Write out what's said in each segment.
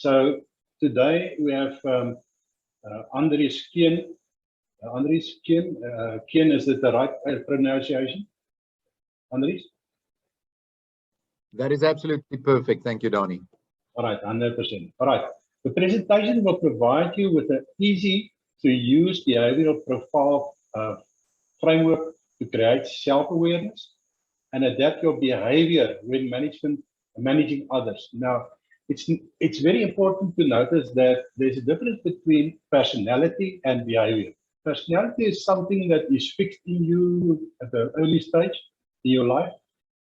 So today we have Andries Keun. Andries Keun. Keun, is it the right pronunciation? Andries? That is absolutely perfect. Thank you, Donnie. All right, 100%. All right. The presentation will provide you with an easy to use behavioral profile framework to create self-awareness and adapt your behavior when managing others. Now, it's very important to notice that there's a difference between personality and behavior. Personality is something that is fixed in you at the early stage in your life.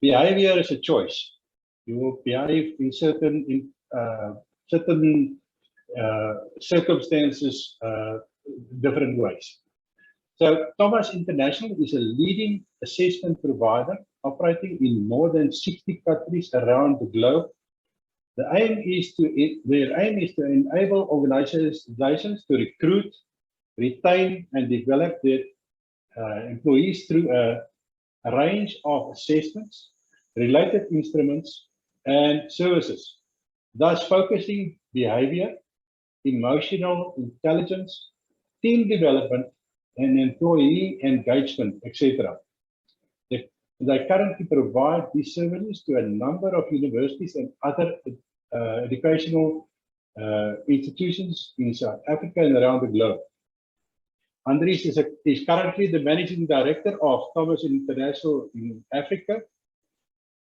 Behavior is a choice. You will behave in certain circumstances different ways. So Thomas International is a leading assessment provider operating in more than 60 countries around the globe. Their aim is to enable organizations to recruit, retain, and develop their employees through a range of assessments, related instruments, and services, thus focusing behavior, emotional intelligence, team development, and employee engagement, etc. They currently provide these services to a number of universities and other educational institutions in South Africa and around the globe. Andries is currently the Managing Director of Thomas International in Africa.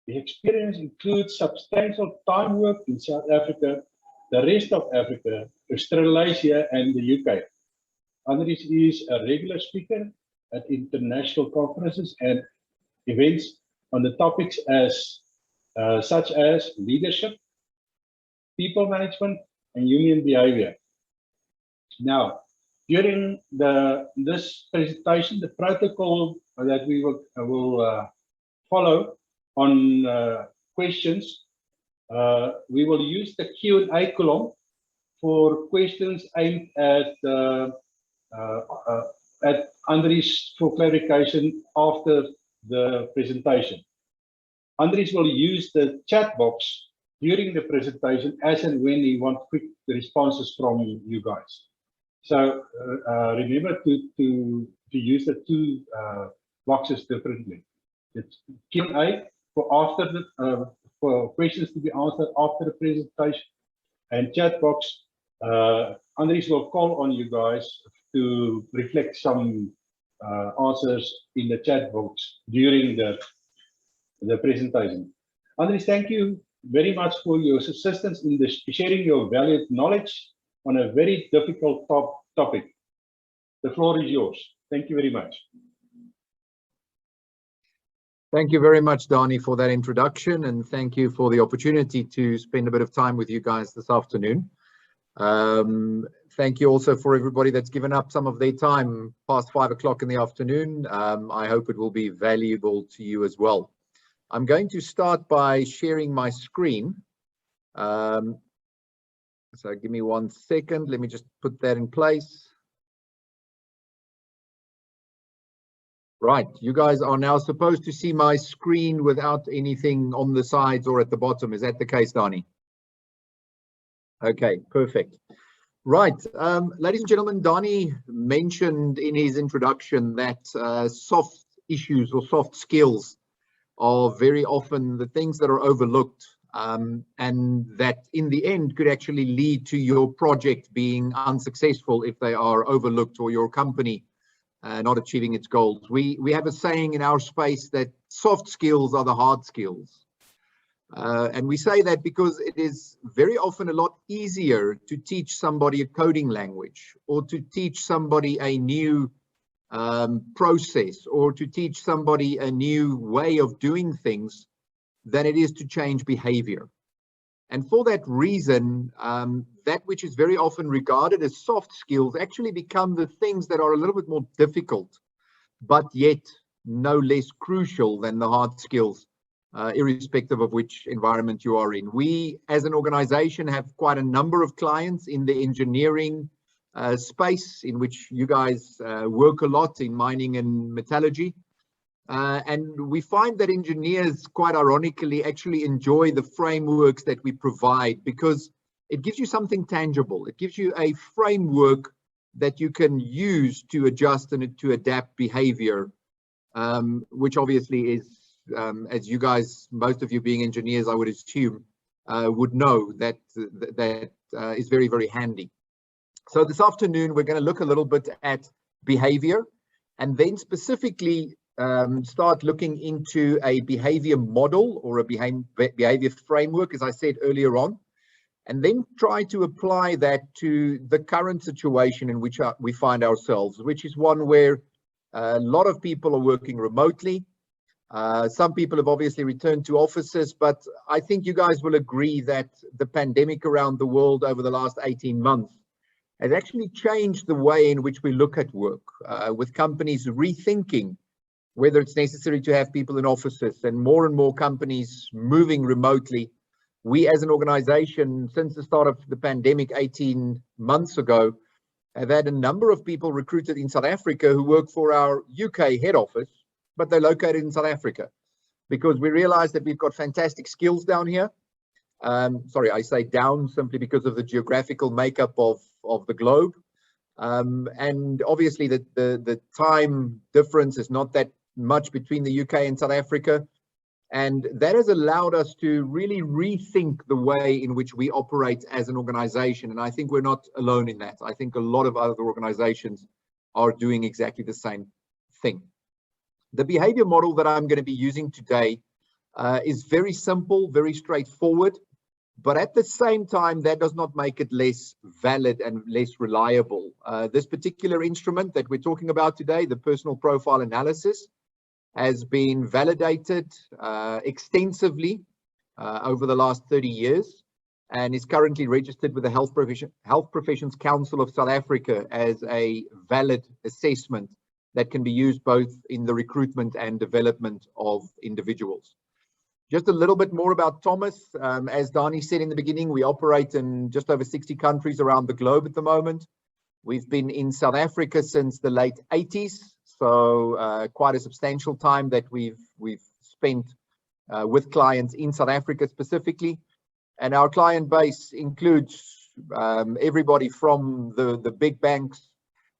The experience includes substantial time work in South Africa, the rest of Africa, Australasia, and the UK. Andries is a regular speaker at international conferences and events on the topics such as leadership, people management, and human behavior. Now, during this presentation, the protocol that we will follow on questions, we will use the Q&A column for questions aimed at Andries for clarification after the presentation. Andries will use the chat box during the presentation as and when he wants quick responses from you guys. So remember to use the two boxes differently. It's Q&A for questions to be answered after the presentation, and chat box. Andries will call on you guys to reflect some answers in the chat box during the presentation. Andries, thank you very much for your assistance in sharing your valued knowledge on a very difficult topic. The floor is yours. Thank you very much. Thank you very much, Donnie, for that introduction, and thank you for the opportunity to spend a bit of time with you guys this afternoon. Thank you also for everybody that's given up some of their time past 5 o'clock in the afternoon. I hope it will be valuable to you as well. I'm going to start by sharing my screen. So give me 1 second. Let me just put that in place. Right, you guys are now supposed to see my screen without anything on the sides or at the bottom. Is that the case, Donnie? Okay, perfect. Right, ladies and gentlemen, Donnie mentioned in his introduction that soft issues or soft skills are very often the things that are overlooked, and that in the end could actually lead to your project being unsuccessful if they are overlooked, or your company not achieving its goals. We have a saying in our space that soft skills are the hard skills. And we say that because it is very often a lot easier to teach somebody a coding language, or to teach somebody a new process, or to teach somebody a new way of doing things than it is to change behavior. And for that reason, that which is very often regarded as soft skills actually become the things that are a little bit more difficult, but yet no less crucial than the hard skills, irrespective of which environment you are in. We, as an organization, have quite a number of clients in the engineering space, in which you guys work a lot in mining and metallurgy. And we find that engineers, quite ironically, actually enjoy the frameworks that we provide, because it gives you something tangible. It gives you a framework that you can use to adjust and to adapt behavior, which obviously is, as you guys, most of you being engineers, I would assume, would know that is very, very handy. So this afternoon, we're going to look a little bit at behavior, and then specifically start looking into a behavior model or a behavior framework, as I said earlier on, and then try to apply that to the current situation in which we find ourselves, which is one where a lot of people are working remotely. Some people have obviously returned to offices, but I think you guys will agree that the pandemic around the world over the last 18 months has actually changed the way in which we look at work, with companies rethinking whether it's necessary to have people in offices and more companies moving remotely. We as an organization, since the start of the pandemic 18 months ago, have had a number of people recruited in South Africa who work for our UK head office, but they're located in South Africa because we realize that we've got fantastic skills down here. Sorry, I say down simply because of the geographical makeup of the globe. And obviously the time difference is not that much between the UK and South Africa. And that has allowed us to really rethink the way in which we operate as an organization. And I think we're not alone in that. I think a lot of other organizations are doing exactly the same thing. The behavior model that I'm going to be using today is very simple, very straightforward, but at the same time, that does not make it less valid and less reliable. This particular instrument that we're talking about today, the personal profile analysis, has been validated extensively over the last 30 years and is currently registered with the Health Professions Council of South Africa as a valid assessment that can be used both in the recruitment and development of individuals. Just a little bit more about Thomas. As Dani said in the beginning, we operate in just over 60 countries around the globe at the moment. We've been in South Africa since the late 80s. So quite a substantial time that we've spent with clients in South Africa specifically. And our client base includes everybody from the big banks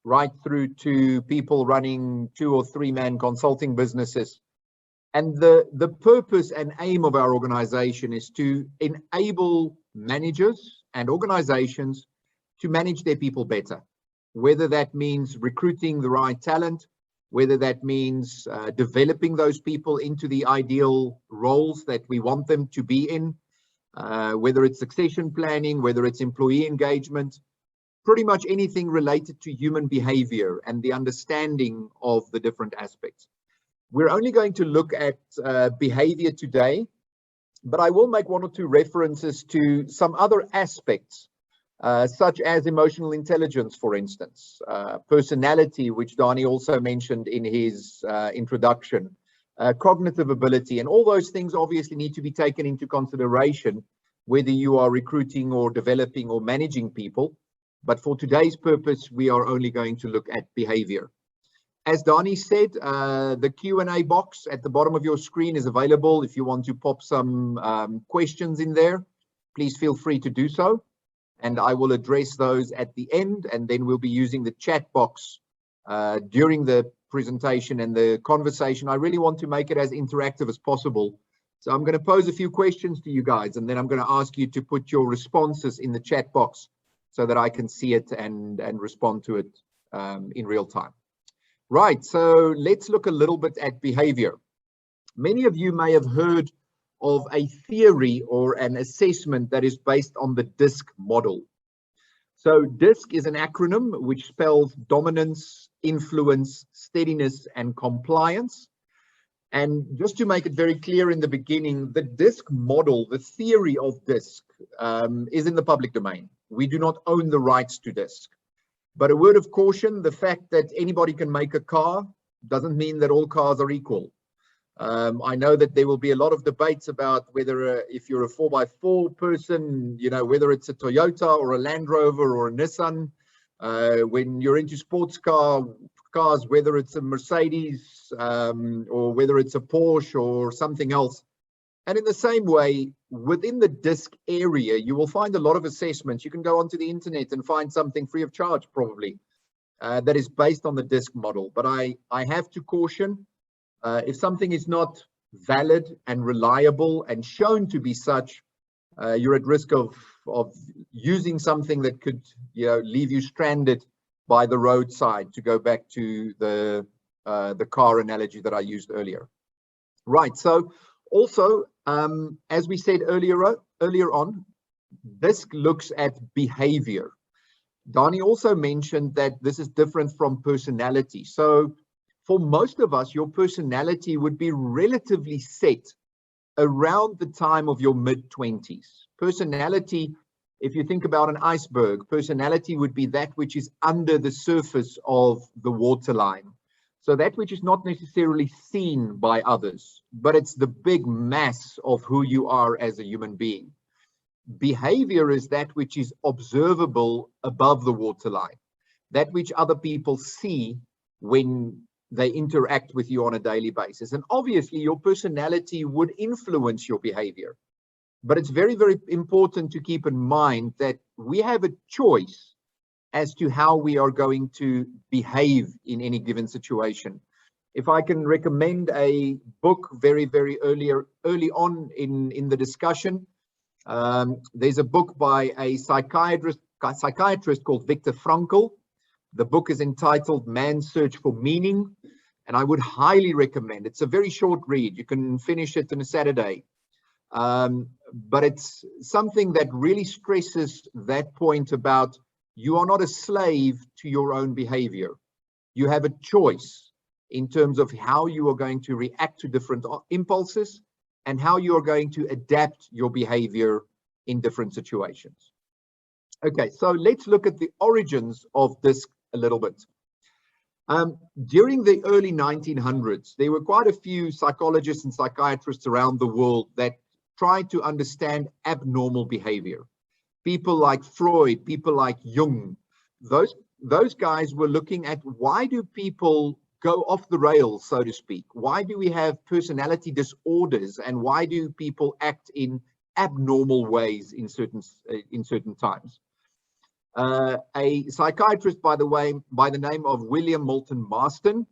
right through to people running 2 or 3 man consulting businesses. And the purpose and aim of our organization is to enable managers and organizations to manage their people better, whether that means recruiting the right talent, whether that means developing those people into the ideal roles that we want them to be in, whether it's succession planning, whether it's employee engagement, pretty much anything related to human behavior and the understanding of the different aspects. We're only going to look at behavior today, but I will make 1 or 2 references to some other aspects, such as emotional intelligence, for instance, personality, which Dani also mentioned in his introduction, cognitive ability, and all those things obviously need to be taken into consideration whether you are recruiting or developing or managing people. But for today's purpose, we are only going to look at behavior. As Dani said, the Q&A box at the bottom of your screen is available. If you want to pop some questions in there, please feel free to do so. And I will address those at the end, and then we'll be using the chat box during the presentation and the conversation. I really want to make it as interactive as possible. So I'm going to pose a few questions to you guys, and then I'm going to ask you to put your responses in the chat box so that I can see it and respond to it in real time. Right, so let's look a little bit at behavior. Many of you may have heard of a theory or an assessment that is based on the DISC model. So DISC is an acronym which spells dominance, influence, steadiness, and compliance. And just to make it very clear in the beginning, the DISC model, the theory of DISC, is in the public domain. We do not own the rights to DISC. But a word of caution, the fact that anybody can make a car doesn't mean that all cars are equal. I know that there will be a lot of debates about whether if you're a 4x4 person, you know, whether it's a Toyota or a Land Rover or a Nissan, when you're into sports cars, whether it's a Mercedes or whether it's a Porsche or something else. And in the same way, within the DISC area, you will find a lot of assessments. You can go onto the internet and find something free of charge, probably, that is based on the DISC model. But I have to caution, if something is not valid and reliable and shown to be such, you're at risk of using something that could, leave you stranded by the roadside, to go back to the car analogy that I used earlier. Right. So also, as we said earlier on, DISC looks at behavior. Donnie also mentioned that this is different from personality. So for most of us, your personality would be relatively set around the time of your mid-20s. Personality, if you think about an iceberg, personality would be that which is under the surface of the waterline. So that which is not necessarily seen by others, but it's the big mass of who you are as a human being. Behavior is that which is observable above the waterline, that which other people see when they interact with you on a daily basis. And obviously your personality would influence your behavior. But it's very, very important to keep in mind that we have a choice as to how we are going to behave in any given situation. If I can recommend a book very, very early on in the discussion, there's a book by a psychiatrist called Viktor Frankl. The book is entitled Man's Search for Meaning, and I would highly recommend. It's a very short read. You can finish it on a Saturday. But it's something that really stresses that point about you are not a slave to your own behavior. You have a choice in terms of how you are going to react to different impulses and how you are going to adapt your behavior in different situations. Okay, so let's look at the origins of this a little bit. During the early 1900s, there were quite a few psychologists and psychiatrists around the world that tried to understand abnormal behavior. People like Freud, people like Jung, those guys were looking at why do people go off the rails, so to speak? Why do we have personality disorders, and why do people act in abnormal ways in certain times? A psychiatrist, by the way, by the name of William Moulton Marston,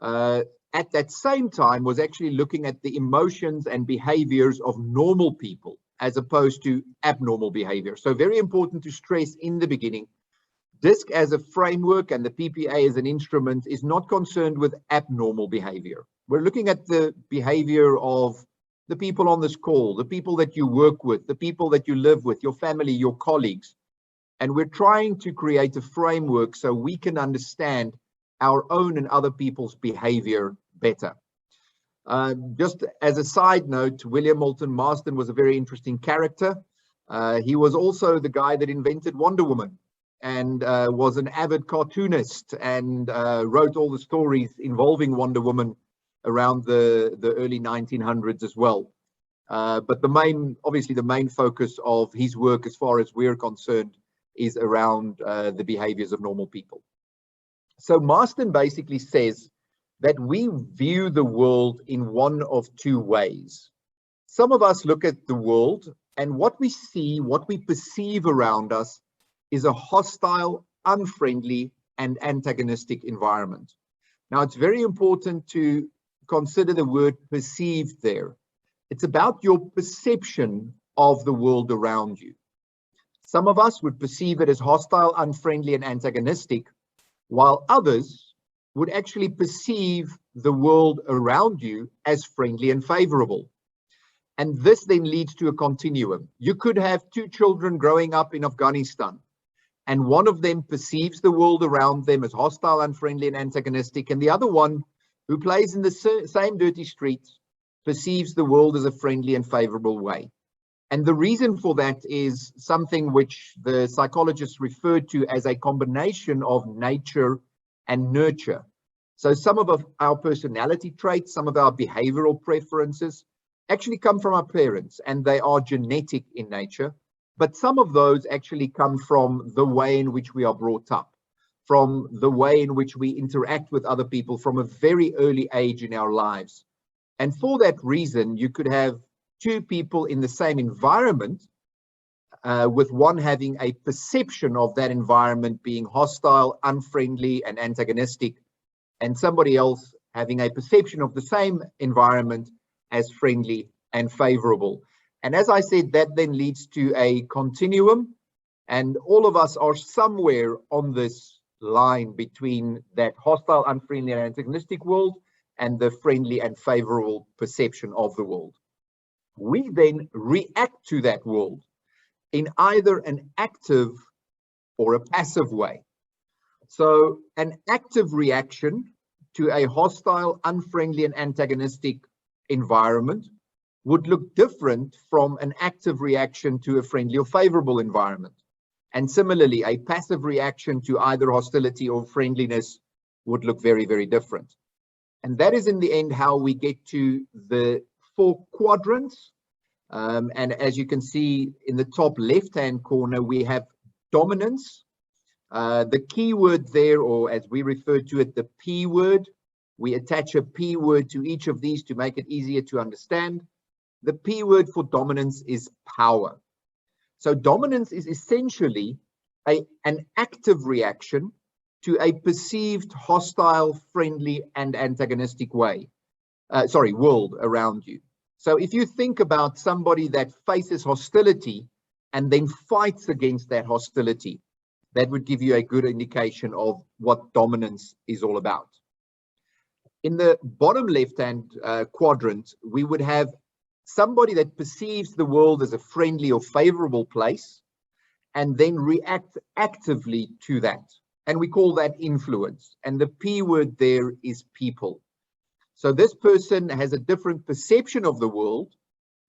at that same time was actually looking at the emotions and behaviors of normal people as opposed to abnormal behavior. So very important to stress in the beginning, DISC as a framework and the PPA as an instrument is not concerned with abnormal behavior. We're looking at the behavior of the people on this call, the people that you work with, the people that you live with, your family, your colleagues. And we're trying to create a framework so we can understand our own and other people's behavior better. Just as a side note, William Moulton Marston was a very interesting character. He was also the guy that invented Wonder Woman and was an avid cartoonist and wrote all the stories involving Wonder Woman around the early 1900s as well. But obviously the main focus of his work, as far as we're concerned, is around the behaviors of normal people. So Marston basically says that we view the world in one of two ways. Some of us look at the world, and what we see, what we perceive around us is a hostile, unfriendly, and antagonistic environment. Now, it's very important to consider the word perceived there. It's about your perception of the world around you. Some of us would perceive it as hostile, unfriendly, and antagonistic, while others would actually perceive the world around you as friendly and favorable. And this then leads to a continuum. You could have two children growing up in Afghanistan, and one of them perceives the world around them as hostile, unfriendly, and antagonistic, and the other one, who plays in the same dirty streets, perceives the world as a friendly and favorable way. And the reason for that is something which the psychologists referred to as a combination of nature and nurture. So some of our personality traits, some of our behavioral preferences actually come from our parents, and they are genetic in nature. But some of those actually come from the way in which we are brought up, from the way in which we interact with other people from a very early age in our lives. And for that reason, you could have two people in the same environment, with one having a perception of that environment being hostile, unfriendly, and antagonistic, and somebody else having a perception of the same environment as friendly and favorable. And as I said, that then leads to a continuum, and all of us are somewhere on this line between that hostile, unfriendly, and antagonistic world and the friendly and favorable perception of the world. We then react to that world in either an active or a passive way. So an active reaction to a hostile, unfriendly, and antagonistic environment would look different from an active reaction to a friendly or favorable environment. And similarly, a passive reaction to either hostility or friendliness would look very, very different. And that is in the end how we get to the 4 quadrants. And as you can see in the top left-hand corner, we have dominance. The key word there, or as we refer to it, the P word. We attach a P word to each of these to make it easier to understand. The P word for dominance is power. So dominance is essentially an active reaction to a perceived hostile, friendly, and antagonistic world around you. So if you think about somebody that faces hostility and then fights against that hostility, that would give you a good indication of what dominance is all about. In the bottom left-hand quadrant, we would have somebody that perceives the world as a friendly or favorable place and then react actively to that. And we call that influence. And the P word there is people. So this person has a different perception of the world,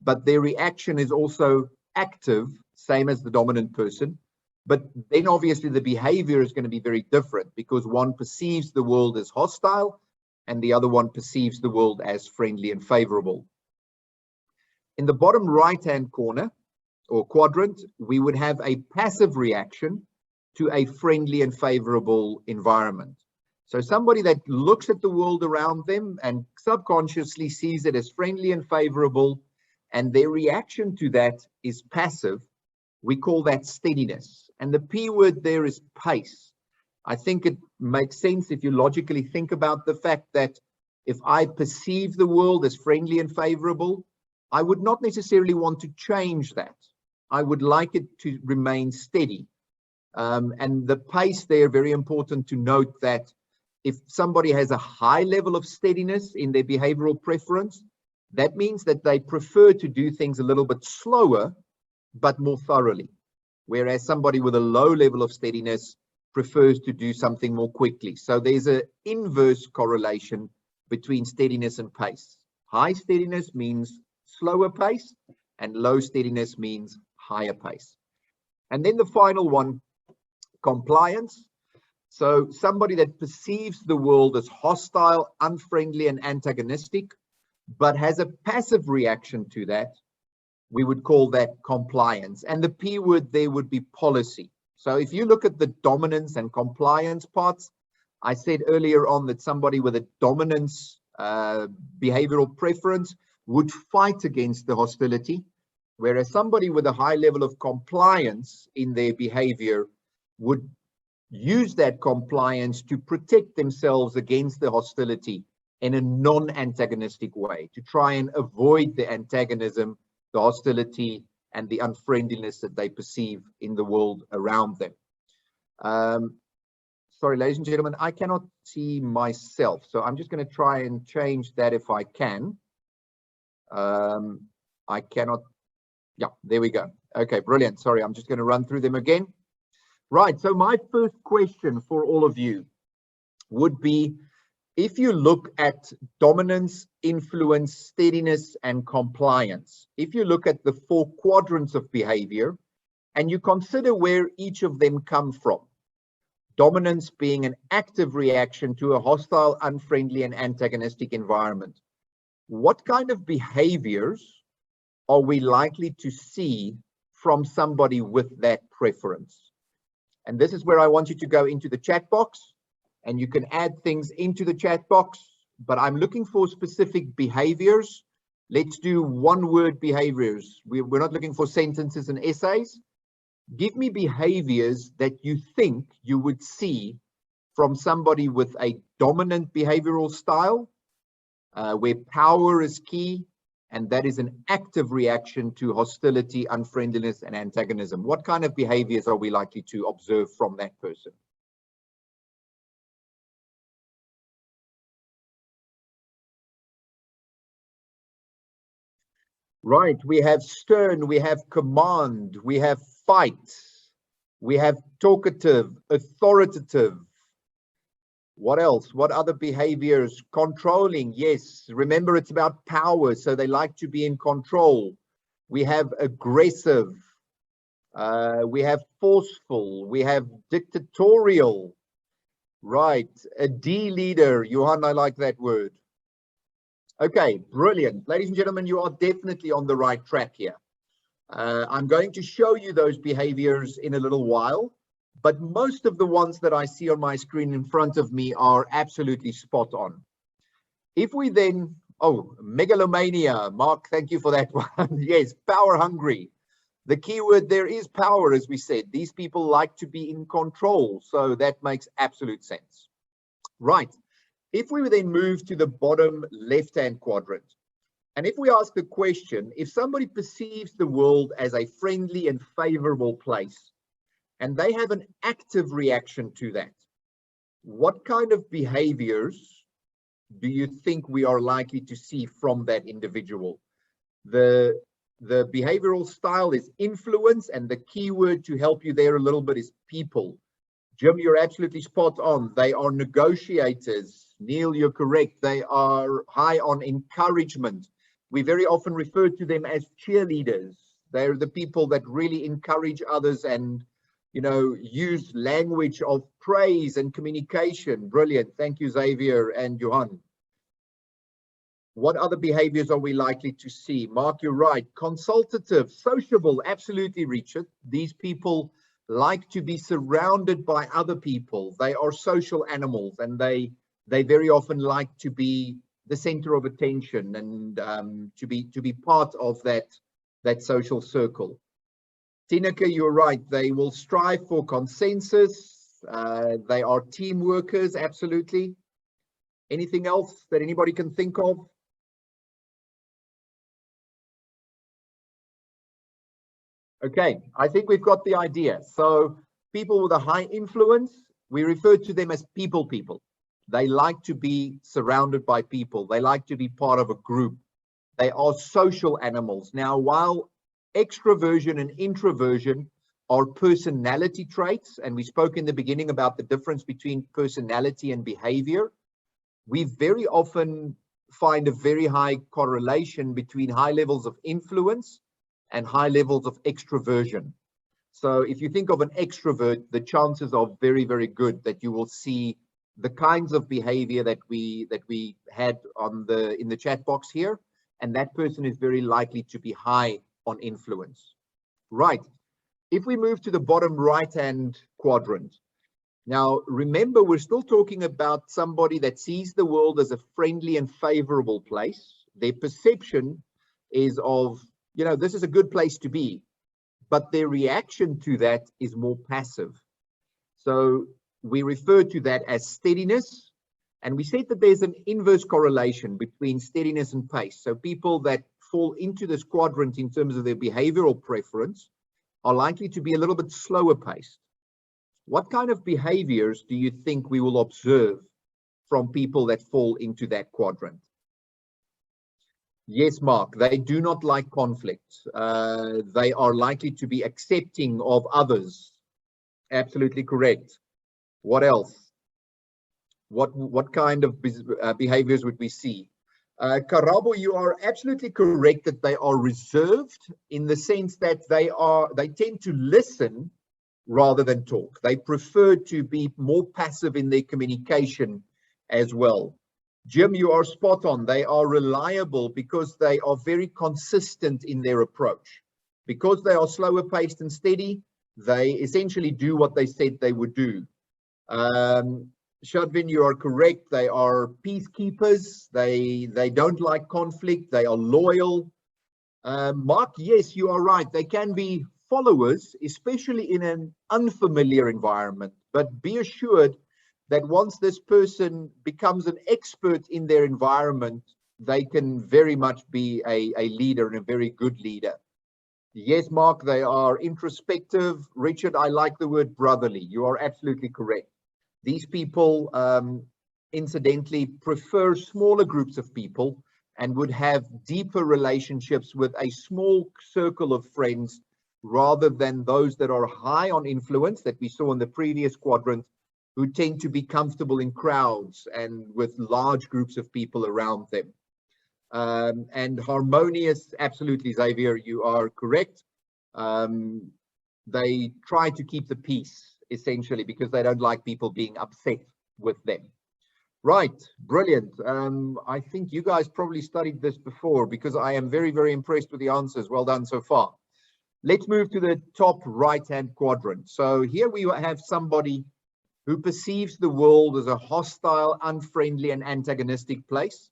but their reaction is also active, same as the dominant person. But then obviously the behavior is going to be very different because one perceives the world as hostile and the other one perceives the world as friendly and favorable. In the bottom right-hand corner or quadrant, we would have a passive reaction to a friendly and favorable environment. So somebody that looks at the world around them and subconsciously sees it as friendly and favorable, and their reaction to that is passive, we call that steadiness. And the P word there is pace. I think it makes sense if you logically think about the fact that if I perceive the world as friendly and favorable, I would not necessarily want to change that. I would like it to remain steady. And the pace there, very important to note that if somebody has a high level of steadiness in their behavioral preference, that means that they prefer to do things a little bit slower, but more thoroughly. Whereas somebody with a low level of steadiness prefers to do something more quickly. So there's an inverse correlation between steadiness and pace. High steadiness means slower pace, and low steadiness means higher pace. And then the final one, compliance. So somebody that perceives the world as hostile, unfriendly, and antagonistic, but has a passive reaction to that, we would call that compliance. And the P word there would be policy. So if you look at the dominance and compliance parts, I said earlier on that somebody with a dominance behavioral preference would fight against the hostility, whereas somebody with a high level of compliance in their behavior would use that compliance to protect themselves against the hostility in a non-antagonistic way, to try and avoid the antagonism, the hostility, and the unfriendliness that they perceive in the world around them. Sorry, ladies and gentlemen, I cannot see myself, so I'm just going to try and change that if I can. I cannot. Yeah, there we go. Okay, brilliant. Sorry, I'm just going to run through them again. Right, so my first question for all of you would be, if you look at dominance, influence, steadiness, and compliance, if you look at the 4 quadrants of behavior and you consider where each of them come from, dominance being an active reaction to a hostile, unfriendly, and antagonistic environment, what kind of behaviors are we likely to see from somebody with that preference? And this is where I want you to go into the chat box, and you can add things into the chat box, but I'm looking for specific behaviors Let's do one-word behaviors. We're not looking for sentences and essays. Give me behaviors that you think you would see from somebody with a dominant behavioral style, where power is key, and that is an active reaction to hostility, unfriendliness, and antagonism. What kind of behaviors are we likely to observe from that person? Right, we have stern, we have command, we have fight, we have talkative, authoritative. What else? What other behaviors? Controlling, yes. Remember, it's about power, so they like to be in control. We have aggressive, we have forceful, we have dictatorial. Right, a D leader. Johan, I like that word. Okay, brilliant. Ladies and gentlemen, you are definitely on the right track here. I'm going to show you those behaviors in a little while, but most of the ones that I see on my screen in front of me are absolutely spot on. If we then, oh, megalomania, Mark, thank you for that one. Yes, power hungry. The key word there is power, as we said. These people like to be in control, so that makes absolute sense. Right. If we then move to the bottom left-hand quadrant, and if we ask the question, if somebody perceives the world as a friendly and favorable place, and they have an active reaction to that, what kind of behaviors do you think we are likely to see from that individual? The behavioral style is influence, and the key word to help you there a little bit is people. Jim, you're absolutely spot on. They are negotiators. Neil, you're correct. They are high on encouragement. We very often refer to them as cheerleaders. They're the people that really encourage others and, you know, use language of praise and communication. Brilliant. Thank you, Xavier and Johan. What other behaviors are we likely to see? Mark, you're right. Consultative, sociable, absolutely, Richard. These people like to be surrounded by other people. They are social animals, and they very often like to be the center of attention and to be part of that social circle. Tineke, you're right. They will strive for consensus. They are team workers, absolutely. Anything else that anybody can think of? Okay, I think we've got the idea. So people with a high influence, we refer to them as people. They like to be surrounded by people. They like to be part of a group. They are social animals. Now, while extroversion and introversion are personality traits, and we spoke in the beginning about the difference between personality and behavior, we very often find a very high correlation between high levels of influence and high levels of extroversion. So if you think of an extrovert, the chances are very, very good that you will see the kinds of behavior that we had in the chat box here, and that person is very likely to be high on influence. Right. If we move to the bottom right-hand quadrant, now remember, we're still talking about somebody that sees the world as a friendly and favorable place. Their perception is of, you know, this is a good place to be, but their reaction to that is more passive. So we refer to that as steadiness. And we said that there's an inverse correlation between steadiness and pace. So people that fall into this quadrant in terms of their behavioral preference are likely to be a little bit slower paced. What kind of behaviors do you think we will observe from people that fall into that quadrant? Yes, Mark, they do not like conflict. They are likely to be accepting of others. Absolutely correct. What else? What kind of behaviors would we see? Karabo, you are absolutely correct that they are reserved in the sense that they tend to listen rather than talk. They prefer to be more passive in their communication as well. Jim, you are spot on. They are reliable because they are very consistent in their approach. Because they are slower paced and steady, they essentially do what they said they would do. Shadvin, you are correct. They are peacekeepers. They don't like conflict. They are loyal. Mark, yes, you are right. They can be followers, especially in an unfamiliar environment. But be assured that once this person becomes an expert in their environment, they can very much be a leader and a very good leader. Yes, Mark, they are introspective. Richard, I like the word brotherly. You are absolutely correct. These people, incidentally, prefer smaller groups of people and would have deeper relationships with a small circle of friends rather than those that are high on influence that we saw in the previous quadrant, who tend to be comfortable in crowds and with large groups of people around them. And harmonious, absolutely, Xavier, you are correct. They try to keep the peace, essentially, because they don't like people being upset with them. Right, brilliant. I think you guys probably studied this before, because I am very, very impressed with the answers. Well done so far. Let's move to the top right-hand quadrant. So here we have somebody who perceives the world as a hostile, unfriendly, and antagonistic place.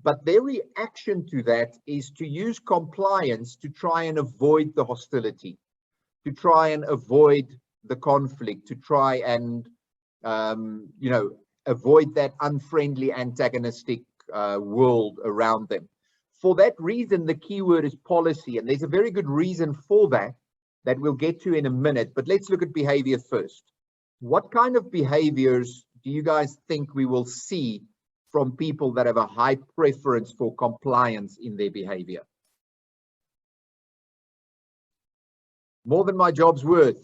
But their reaction to that is to use compliance to try and avoid the hostility, to try and avoid the conflict, to try and, avoid that unfriendly, antagonistic world around them. For that reason, the keyword is policy, and there's a very good reason for that we'll get to in a minute. But let's look at behavior first. What kind of behaviors do you guys think we will see from people that have a high preference for compliance in their behavior? More than my job's worth.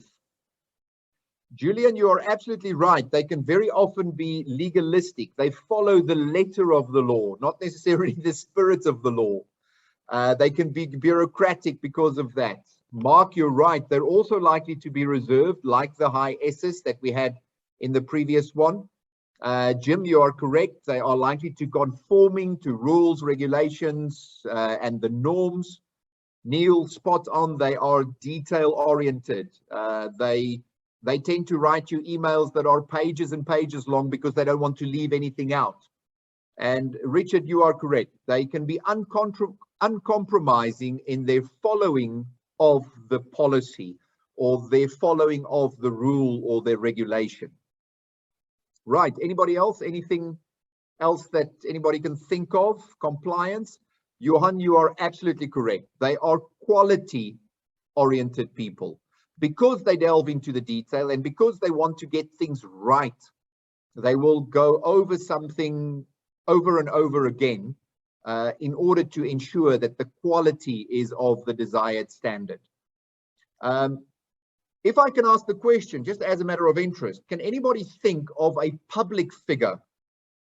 Julian, you are absolutely right. They can very often be legalistic. They follow the letter of the law, not necessarily the spirit of the law. They can be bureaucratic because of that. Mark, you're right. They're also likely to be reserved, like the high S's that we had in the previous one. Jim, you are correct. They are likely to conforming to rules, regulations, and the norms. Neil, spot on. They are detail-oriented. They tend to write you emails that are pages and pages long because they don't want to leave anything out. And Richard, you are correct. They can be uncompromising in their following of the policy or their following of the rule or their regulation. Right, anybody else? Anything else that anybody can think of? Compliance? Johan, you are absolutely correct. They are quality-oriented people. Because they delve into the detail and because they want to get things right, they will go over something over and over again in order to ensure that the quality is of the desired standard. If I can ask the question, just as a matter of interest, can anybody think of a public figure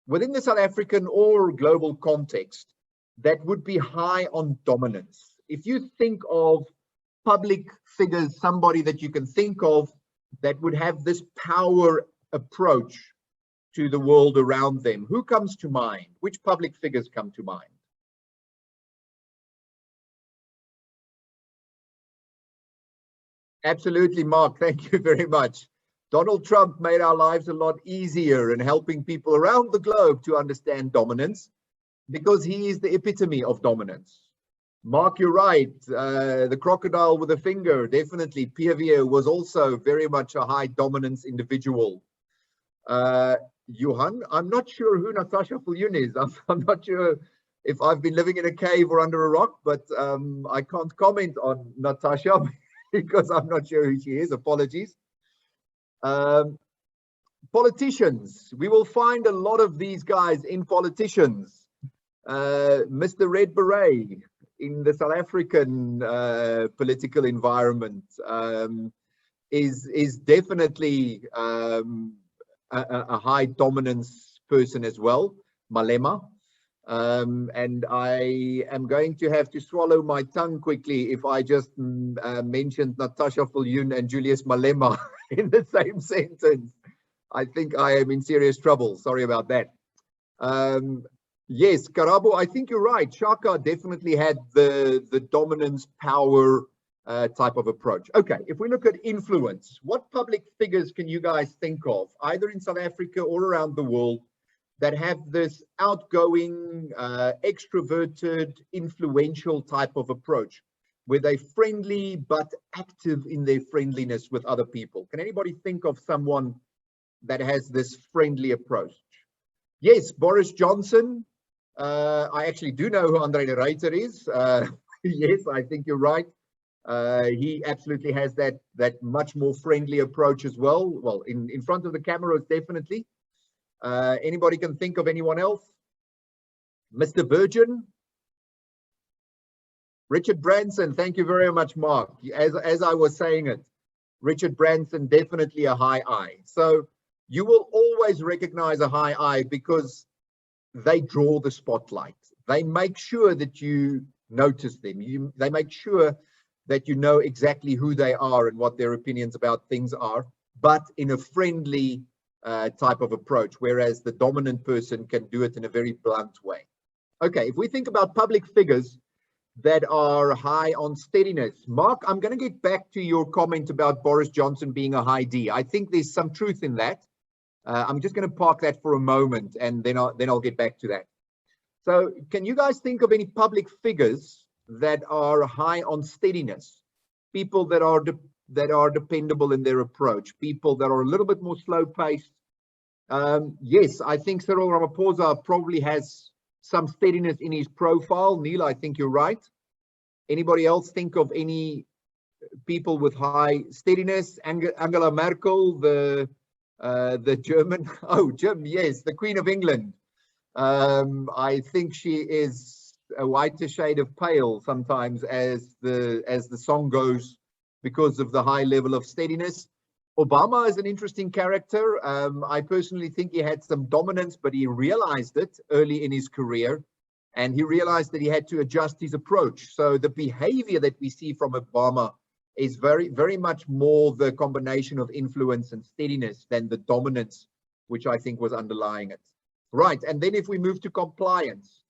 within the South African or global context that would be high on dominance? If you think of public figures, somebody that you can think of that would have this power approach to the world around them, who comes to mind? Which public figures come to mind? Absolutely, Mark. Thank you very much. Donald Trump made our lives a lot easier in helping people around the globe to understand dominance because he is the epitome of dominance. Mark, you're right. The crocodile with a finger, definitely. Behavioural was also very much a high dominance individual. Johan, I'm not sure who Natasha Viljoen is. I'm not sure if I've been living in a cave or under a rock, but I can't comment on Natasha because I'm not sure who she is. Apologies. Politicians. We will find a lot of these guys in politicians. Mr. Red Beret in the South African political environment is definitely a high dominance person as well, Malema. And I am going to have to swallow my tongue quickly if I just mentioned Natasha Viljoen and Julius Malema in the same sentence. I think I am in serious trouble. Sorry about that. Yes, Karabo, I think you're right. Shaka definitely had the dominance power type of approach. Okay, if we look at influence, what public figures can you guys think of, either in South Africa or around the world, that have this outgoing, extroverted, influential type of approach, where they're friendly but active in their friendliness with other people? Can anybody think of someone that has this friendly approach? Yes, Boris Johnson. I actually do know who André de Ruyter is. Yes, I think you're right. He absolutely has that much more friendly approach as well. Well, in front of the cameras, definitely. Anybody can think of anyone else? Mr. Virgin? Richard Branson, thank you very much, Mark. As I was saying it, Richard Branson, definitely a high I. So you will always recognize a high I because they draw the spotlight. They make sure that you notice them. They make sure that you know exactly who they are and what their opinions about things are, but in a friendly type of approach, whereas the dominant person can do it in a very blunt way. Okay, if we think about public figures that are high on steadiness, Mark, I'm going to get back to your comment about Boris Johnson being a high D. I think there's some truth in that. I'm just going to park that for a moment, and then I'll get back to that. So can you guys think of any public figures that are high on steadiness? People that are dependable in their approach, people that are a little bit more slow paced. Yes, I think Cyril Ramaphosa probably has some steadiness in his profile. Neil, I think you're right. Anybody else think of any people with high steadiness? Angela Merkel, the German, oh, Jim, yes, the Queen of England. I think she is a whiter shade of pale sometimes as the song goes, because of the high level of steadiness. Obama is an interesting character. I personally think he had some dominance, but he realized it early in his career, and he realized that he had to adjust his approach. So the behavior that we see from Obama is very, very much more the combination of influence and steadiness than the dominance, which I think was underlying it. Right, and then if we move to compliance,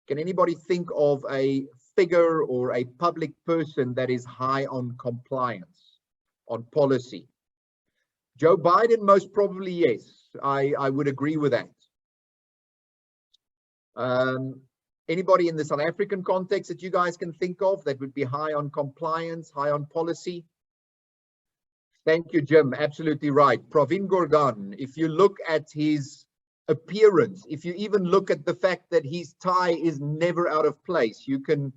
can anybody think of a figure or a public person that is high on compliance, on policy? Joe Biden, most probably, yes. I would agree with that. Anybody in the South African context that you guys can think of that would be high on compliance, high on policy? Thank you, Jim. Absolutely right. Pravin Gordhan, if you look at his appearance, if you even look at the fact that his tie is never out of place, you can,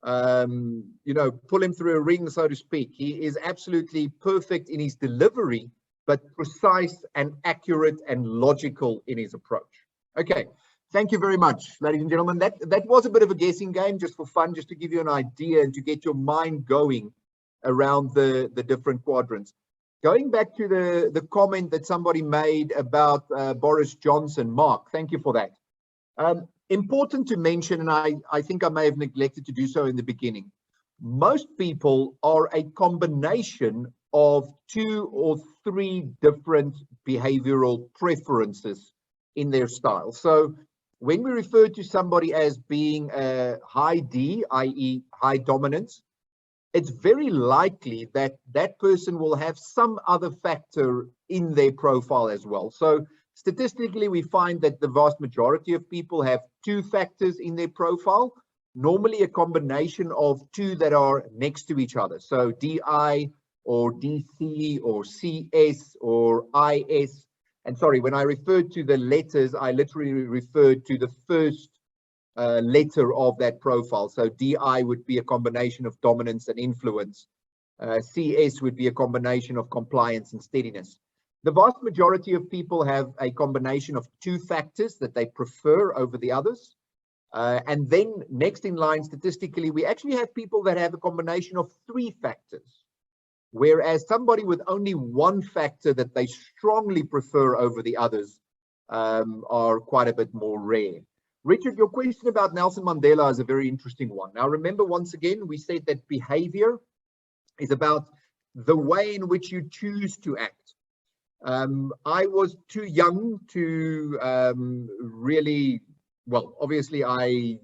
you know, pull him through a ring, so to speak. He is absolutely perfect in his delivery, but precise and accurate and logical in his approach. Okay, thank you very much, ladies and gentlemen. That was a bit of a guessing game, just for fun, just to give you an idea and to get your mind going around the different quadrants. Going back to the comment that somebody made about Boris Johnson, Mark, thank you for that. Important to mention, and I think I may have neglected to do so in the beginning, most people are a combination of 2 or 3 different behavioral preferences in their style. So when we refer to somebody as being a high D, i.e. high dominance, it's very likely that that person will have some other factor in their profile as well. So statistically, we find that the vast majority of people have 2 factors in their profile, normally a combination of 2 that are next to each other. So DI or DC or CS or IS. And sorry, when I referred to the letters, I literally referred to the first letter of that profile. So DI would be a combination of dominance and influence. CS would be a combination of compliance and steadiness. The vast majority of people have a combination of 2 factors that they prefer over the others. And then next in line, statistically, we actually have people that have a combination of 3 factors. Whereas somebody with only 1 factor that they strongly prefer over the others are quite a bit more rare. Richard, your question about Nelson Mandela is a very interesting one. Now, remember, once again, we said that behavior is about the way in which you choose to act. I was too young to really, well, obviously I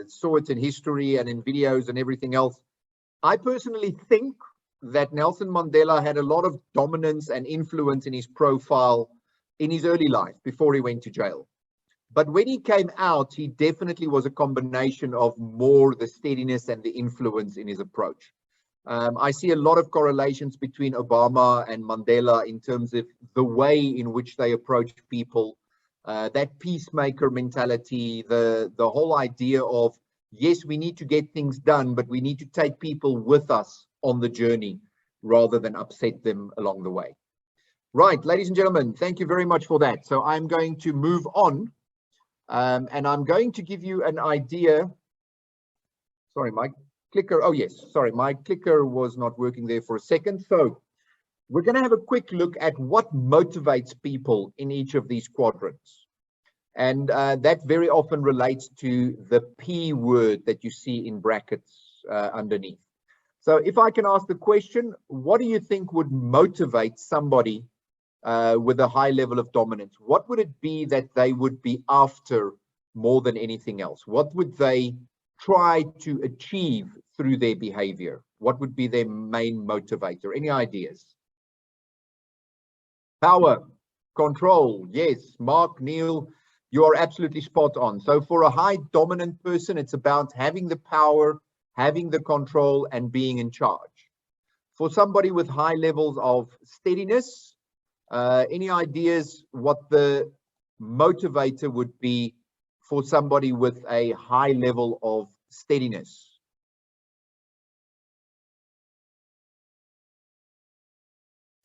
saw it in history and in videos and everything else. I personally think that Nelson Mandela had a lot of dominance and influence in his profile in his early life before he went to jail. But when he came out, he definitely was a combination of more the steadiness and the influence in his approach. I see a lot of correlations between Obama and Mandela in terms of the way in which they approach people, that peacemaker mentality, the whole idea of, yes, we need to get things done, but we need to take people with us on the journey rather than upset them along the way. Right, ladies and gentlemen, thank you very much for that. So I'm going to move on, and I'm going to give you an idea. Sorry, my clicker. Oh, yes, sorry, my clicker was not working there for a second. So we're going to have a quick look at what motivates people in each of these quadrants. And that very often relates to the P word that you see in brackets underneath. So if I can ask the question, what do you think would motivate somebody with a high level of dominance? What would it be that they would be after more than anything else? What would they try to achieve through their behavior? What would be their main motivator? Any ideas? Power, control. Yes, Mark, Neil, you are absolutely spot on. So for a high dominant person, it's about having the power, having the control, and being in charge. For somebody with high levels of steadiness, any ideas what the motivator would be for somebody with a high level of steadiness?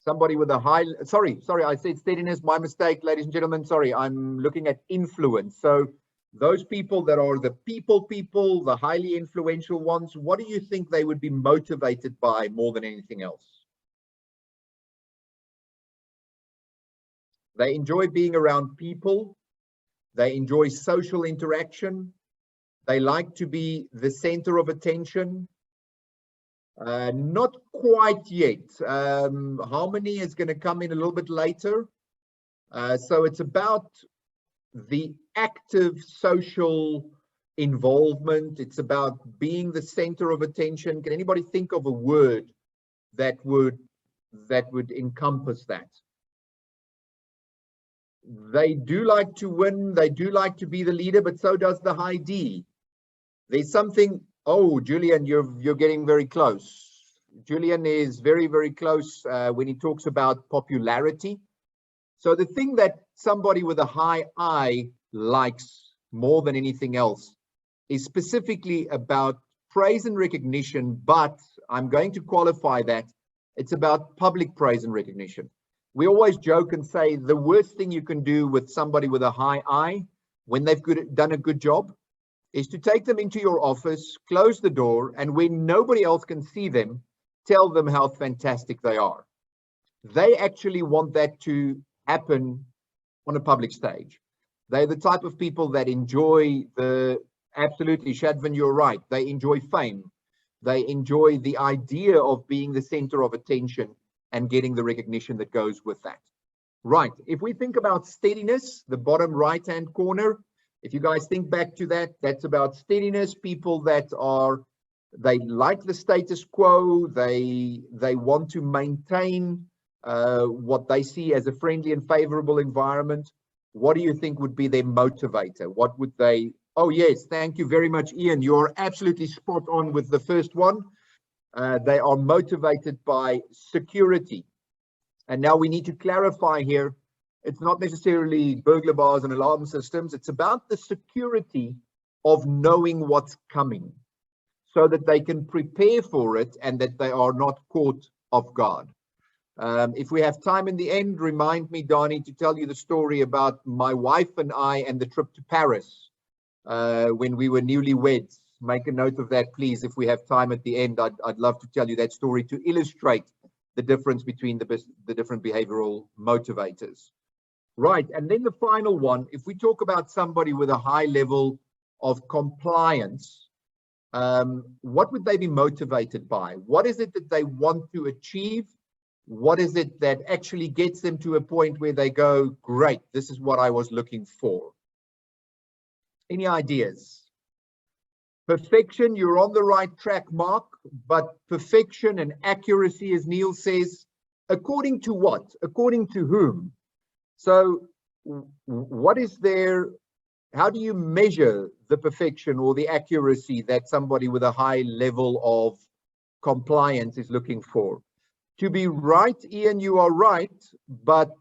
Somebody with a high, sorry, I said steadiness, my mistake, ladies and gentlemen, sorry, I'm looking at influence. So those people that are the people, the highly influential ones, what do you think they would be motivated by more than anything else? They enjoy being around people. They enjoy social interaction. They like to be the center of attention. Not quite yet. Harmony is going to come in a little bit later. So it's about the active social involvement. It's about being the center of attention. Can anybody think of a word that would encompass that? They do like to win. They do like to be the leader, but so does the high D. There's something. Oh, Julian, you're getting very close. Julian is very, very close when he talks about popularity. So the thing that somebody with a high I likes more than anything else is specifically about praise and recognition, but I'm going to qualify that. It's about public praise and recognition. We always joke and say the worst thing you can do with somebody with a high I when they've done a good job is to take them into your office, close the door, and when nobody else can see them, tell them how fantastic they are. They actually want that to happen on a public stage. They're the type of people that enjoy absolutely, Shadvin, you're right. They enjoy fame. They enjoy the idea of being the center of attention and getting the recognition that goes with that. Right, if we think about steadiness, the bottom right-hand corner, if you guys think back to that, that's about steadiness, people that they like the status quo, they want to maintain what they see as a friendly and favorable environment. What do you think would be their motivator? What would they, oh yes, thank you very much, Ian. You're absolutely spot on with the first one. They are motivated by security. And now we need to clarify here, it's not necessarily burglar bars and alarm systems. It's about the security of knowing what's coming so that they can prepare for it and that they are not caught off guard. If we have time in the end, remind me, Donnie, to tell you the story about my wife and I and the trip to Paris when we were newlyweds. Make a note of that, please. If we have time at the end, I'd love to tell you that story to illustrate the difference between the different behavioral motivators. Right, and then the final one, if we talk about somebody with a high level of compliance, what would they be motivated by? What is it that they want to achieve? What is it that actually gets them to a point where they go, great, this is what I was looking for? Any ideas? Perfection, you're on the right track, Mark, but perfection and accuracy, as Neil says, according to what? According to whom? So what is there, how do you measure the perfection or the accuracy that somebody with a high level of compliance is looking for? To be right, Ian, you are right, but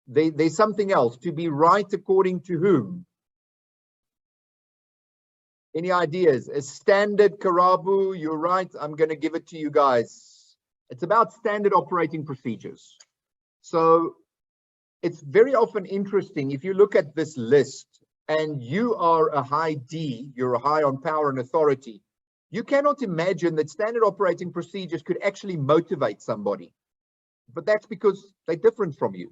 there's something else. To be right according to whom? Any ideas? A standard, Karabu, you're right. I'm going to give it to you guys. It's about standard operating procedures. So it's very often interesting if you look at this list and you are a high D, you're a high on power and authority. You cannot imagine that standard operating procedures could actually motivate somebody. But that's because they're different from you.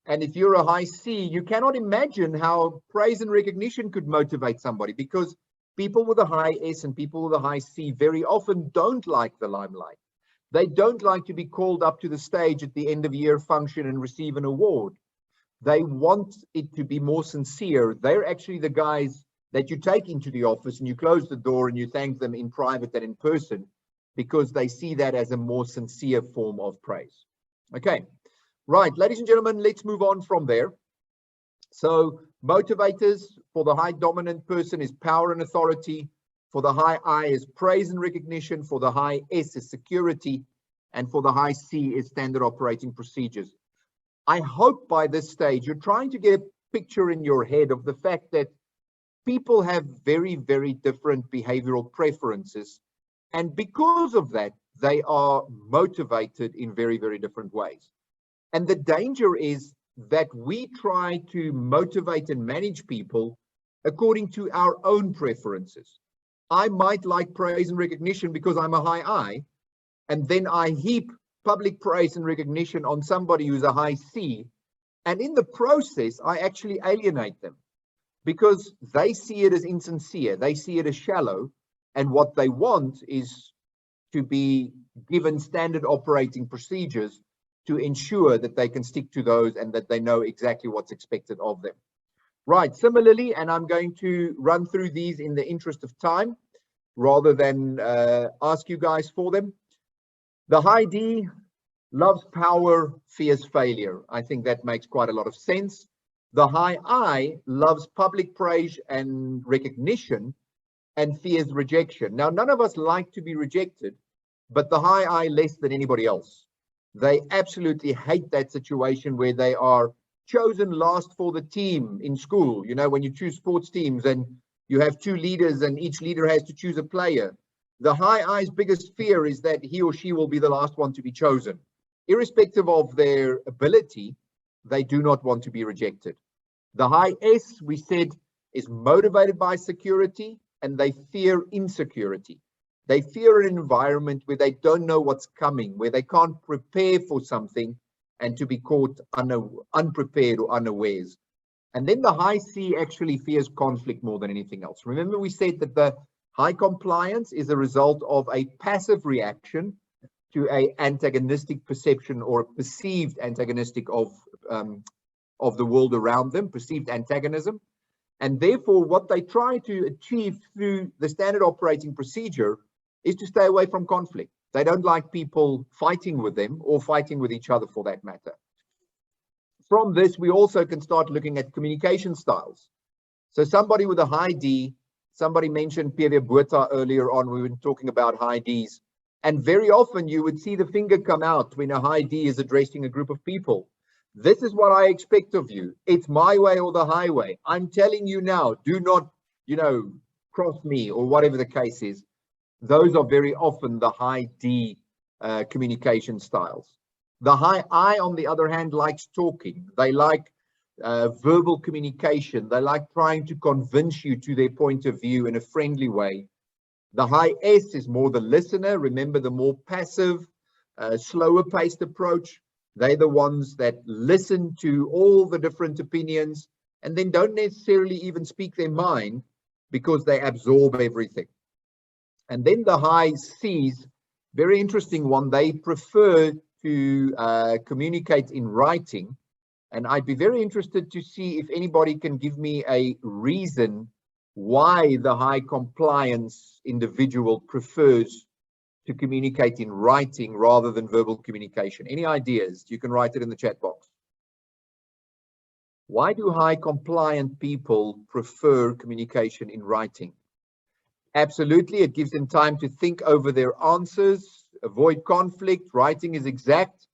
And if you're a high C, you cannot imagine how praise and recognition could motivate somebody, because people with a high S and people with a high C very often don't like the limelight. They don't like to be called up to the stage at the end of year function and receive an award. They want it to be more sincere. They're actually the guys that you take into the office and you close the door and you thank them in private than in person, because they see that as a more sincere form of praise. Okay. Right, ladies and gentlemen, let's move on from there. So motivators for the high dominant person is power and authority. For the high I is praise and recognition. For the high S is security. And for the high C is standard operating procedures. I hope by this stage you're trying to get a picture in your head of the fact that people have very, very different behavioral preferences. And because of that, they are motivated in very, very different ways. And the danger is that we try to motivate and manage people according to our own preferences. I might like praise and recognition because I'm a high I, and then I heap public praise and recognition on somebody who's a high C. And in the process, I actually alienate them because they see it as insincere. They see it as shallow. And what they want is to be given standard operating procedures to ensure that they can stick to those and that they know exactly what's expected of them. Right, similarly, and I'm going to run through these in the interest of time, rather than ask you guys for them. The high D loves power, fears failure. I think that makes quite a lot of sense. The high I loves public praise and recognition and fears rejection. Now, none of us like to be rejected, but the high I less than anybody else. They absolutely hate that situation where they are chosen last for the team in school. You know, when you choose sports teams and you have two leaders and each leader has to choose a player. The high I's biggest fear is that he or she will be the last one to be chosen. Irrespective of their ability, they do not want to be rejected. The high S, we said, is motivated by security and they fear insecurity. They fear an environment where they don't know what's coming, where they can't prepare for something and to be caught unprepared or unawares. And then the high C actually fears conflict more than anything else. Remember, we said that the high compliance is a result of a passive reaction to an antagonistic perception or perceived antagonistic of the world around them, perceived antagonism. And therefore, what they try to achieve through the standard operating procedure is to stay away from conflict. They don't like people fighting with them or fighting with each other for that matter. From this, we also can start looking at communication styles. So somebody with a high D, somebody mentioned Pierre Botha earlier on, we were talking about high Ds. And very often you would see the finger come out when a high D is addressing a group of people. This is what I expect of you. It's my way or the highway. I'm telling you now, do not, cross me or whatever the case is. Those are very often the high D communication styles. The high I, on the other hand, likes talking. They like verbal communication. They like trying to convince you to their point of view in a friendly way. The high S is more the listener. Remember, the more passive, slower paced approach. They're the ones that listen to all the different opinions and then don't necessarily even speak their mind because they absorb everything. And then the high C's, very interesting one, they prefer to communicate in writing. And I'd be very interested to see if anybody can give me a reason why the high compliance individual prefers to communicate in writing rather than verbal communication. Any ideas? You can write it in the chat box. Why do high compliant people prefer communication in writing? Absolutely, it gives them time to think over their answers, avoid conflict. Writing is exact.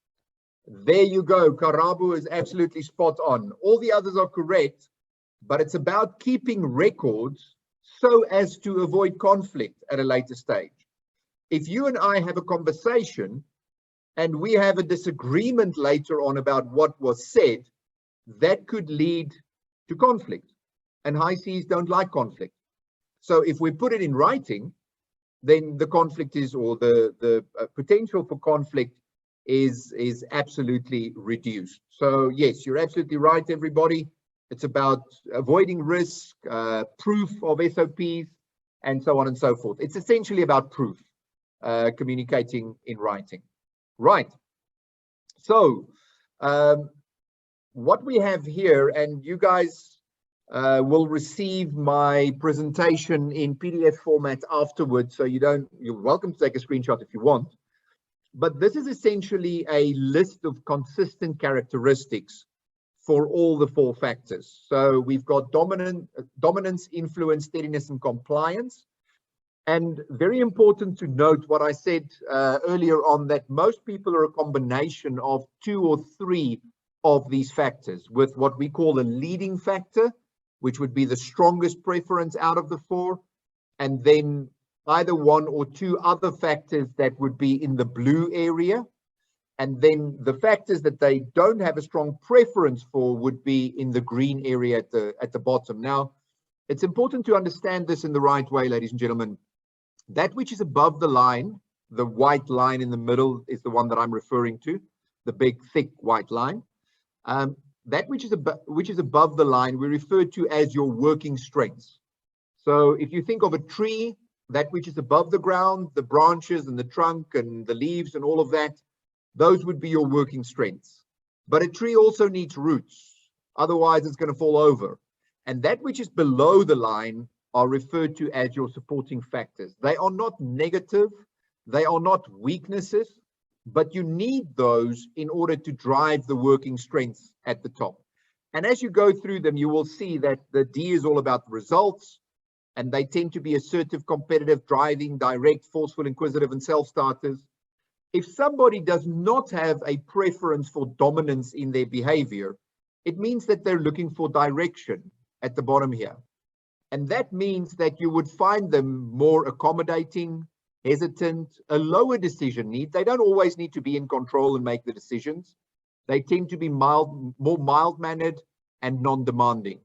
There you go. Karabu is absolutely spot on. All the others are correct, but it's about keeping records so as to avoid conflict at a later stage. If you and I have a conversation and we have a disagreement later on about what was said, that could lead to conflict, and high Cs don't like conflict. So if we put it in writing, then the conflict is, or the potential for conflict is absolutely reduced. So yes, you're absolutely right, everybody. It's about avoiding risk, proof of SOPs, and so on and so forth. It's essentially about proof, communicating in writing. Right. So what we have here, and you guys will receive my presentation in PDF format afterwards, so you're welcome to take a screenshot if you want. But this is essentially a list of consistent characteristics for all the 4 factors. So we've got dominance, influence, steadiness, and compliance. And very important to note what I said earlier on, that most people are a combination of 2 or 3 of these factors, with what we call a leading factor, which would be the strongest preference out of the 4, and then either 1 or 2 other factors that would be in the blue area, and then the factors that they don't have a strong preference for would be in the green area at the bottom. Now, it's important to understand this in the right way, ladies and gentlemen. That which is above the line, the white line in the middle is the one that I'm referring to, the big, thick white line. That which is above the line, we refer to as your working strengths. So if you think of a tree, that which is above the ground, the branches and the trunk and the leaves and all of that, those would be your working strengths. But a tree also needs roots, otherwise it's going to fall over. And that which is below the line are referred to as your supporting factors. They are not negative, they are not weaknesses, but you need those in order to drive the working strengths at the top. And as you go through them, you will see that the D is all about results, and they tend to be assertive, competitive, driving, direct, forceful, inquisitive, and self-starters. If somebody does not have a preference for dominance in their behavior, it means that they're looking for direction at the bottom here. And that means that you would find them more accommodating, hesitant, a lower decision need. They don't always need to be in control and make the decisions. They tend to be more mild-mannered and non-demanding.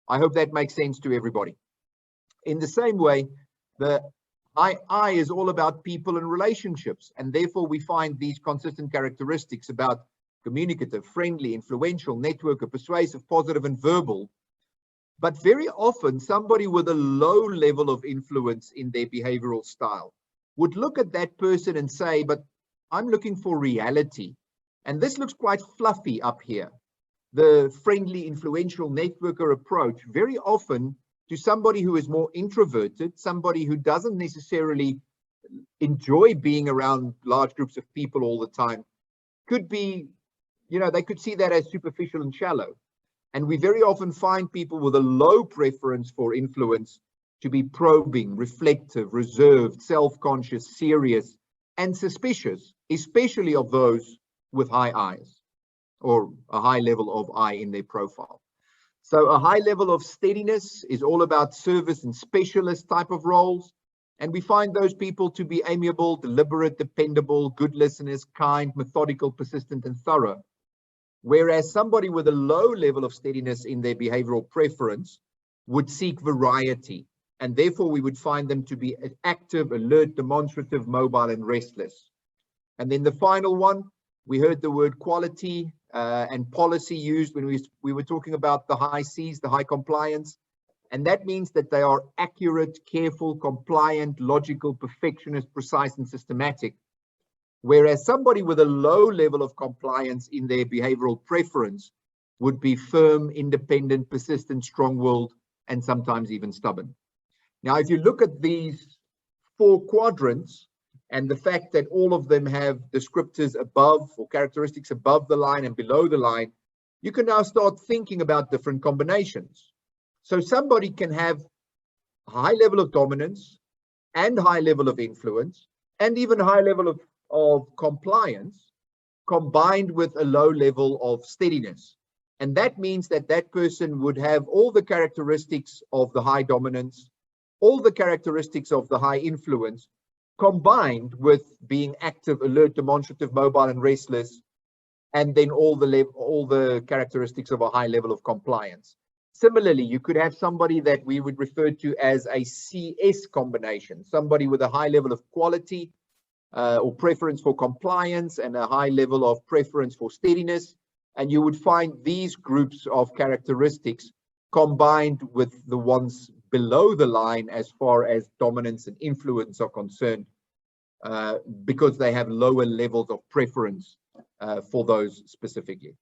I hope that makes sense to everybody. In the same way, the I is all about people and relationships, and therefore we find these consistent characteristics about communicative, friendly, influential, networker, persuasive, positive, and verbal. But very often, somebody with a low level of influence in their behavioral style would look at that person and say, but I'm looking for reality. And this looks quite fluffy up here. The friendly, influential networker approach, very often to somebody who is more introverted, somebody who doesn't necessarily enjoy being around large groups of people all the time, could be, they could see that as superficial and shallow. And we very often find people with a low preference for influence to be probing, reflective, reserved, self-conscious, serious, and suspicious, especially of those with high I's, or a high level of I in their profile. So a high level of steadiness is all about service and specialist type of roles. And we find those people to be amiable, deliberate, dependable, good listeners, kind, methodical, persistent, and thorough. Whereas somebody with a low level of steadiness in their behavioral preference would seek variety. And therefore we would find them to be active, alert, demonstrative, mobile, and restless. And then the final one, we heard the word quality and policy used when we were talking about the high Cs, the high compliance. And that means that they are accurate, careful, compliant, logical, perfectionist, precise, and systematic. Whereas somebody with a low level of compliance in their behavioral preference would be firm, independent, persistent, strong-willed, and sometimes even stubborn. Now, if you look at these 4 quadrants and the fact that all of them have descriptors above or characteristics above the line and below the line, you can now start thinking about different combinations. So somebody can have a high level of dominance and high level of influence and even high level of compliance combined with a low level of steadiness. And that means that that person would have all the characteristics of the high dominance, all the characteristics of the high influence, combined with being active, alert, demonstrative, mobile, and restless, and then all the characteristics of a high level of compliance. Similarly, you could have somebody that we would refer to as a CS combination, somebody with a high level of quality or preference for compliance and a high level of preference for steadiness. And you would find these groups of characteristics combined with the ones below the line as far as dominance and influence are concerned, because they have lower levels of preference for those specifically.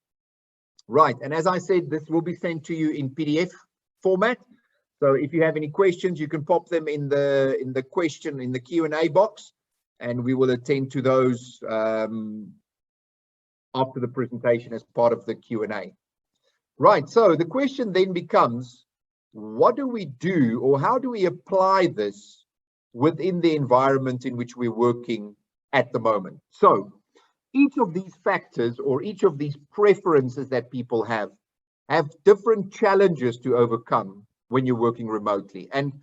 Right, and as I said, this will be sent to you in PDF format. So if you have any questions, you can pop them in the Q&A box, and we will attend to those after the presentation as part of the Q&A. Right, so the question then becomes, what do we do, or how do we apply this within the environment in which we're working at the moment? So each of these factors or each of these preferences that people have different challenges to overcome when you're working remotely. And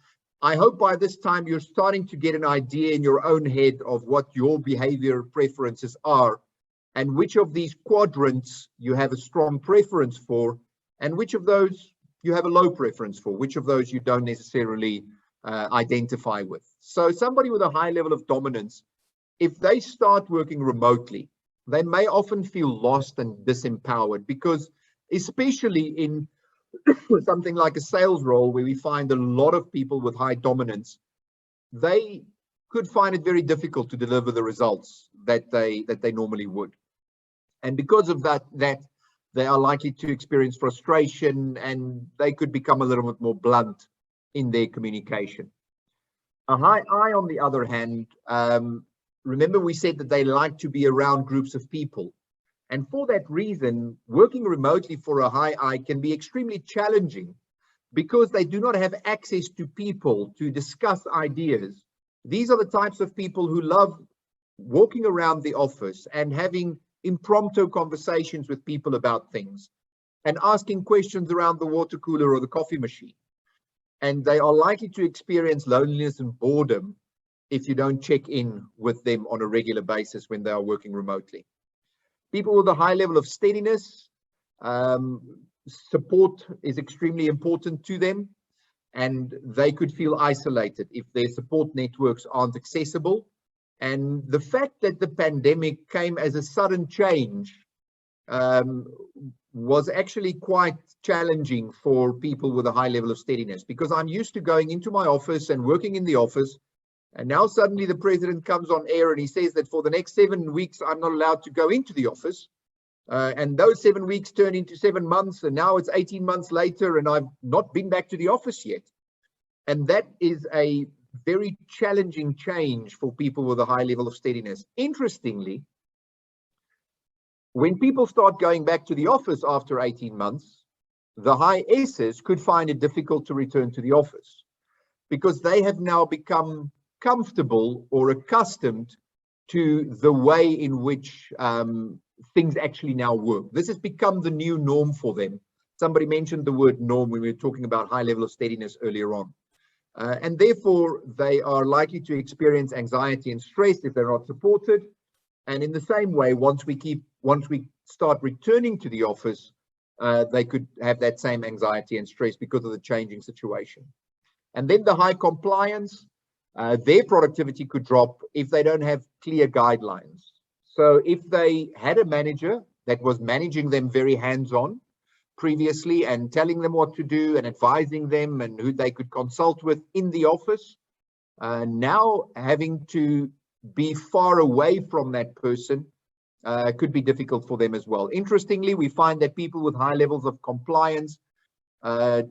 I hope by this time you're starting to get an idea in your own head of what your behavior preferences are, and which of these quadrants you have a strong preference for, and which of those you have a low preference for, which of those you don't necessarily identify with. So somebody with a high level of dominance, if they start working remotely, they may often feel lost and disempowered, because especially in something like a sales role where we find a lot of people with high dominance, they could find it very difficult to deliver the results that they normally would. And because of that, they are likely to experience frustration, and they could become a little bit more blunt in their communication. A high I, on the other hand, remember we said that they like to be around groups of people. And for that reason, working remotely for a high I can be extremely challenging, because they do not have access to people to discuss ideas. These are the types of people who love walking around the office and having impromptu conversations with people about things and asking questions around the water cooler or the coffee machine. And they are likely to experience loneliness and boredom if you don't check in with them on a regular basis when they are working remotely. People with a high level of steadiness, support is extremely important to them, and they could feel isolated if their support networks aren't accessible. And the fact that the pandemic came as a sudden change was actually quite challenging for people with a high level of steadiness, because I'm used to going into my office and working in the office, and now suddenly the president comes on air and he says that for the next 7 weeks I'm not allowed to go into the office, and those 7 weeks turn into 7 months, and now it's 18 months later and I've not been back to the office yet. And that is a very challenging change for people with a high level of steadiness. Interestingly, when people start going back to the office after 18 months, the high S's could find it difficult to return to the office, because they have now become comfortable or accustomed to the way in which things actually now work. This has become the new norm for them. Somebody mentioned the word norm when we were talking about high level of steadiness earlier on. And therefore, they are likely to experience anxiety and stress if they're not supported. And in the same way, once we start returning to the office, they could have that same anxiety and stress because of the changing situation. And then the high compliance, their productivity could drop if they don't have clear guidelines. So if they had a manager that was managing them very hands-on previously and telling them what to do and advising them and who they could consult with in the office, now having to be far away from that person could be difficult for them as well. Interestingly, we find that people with high levels of compliance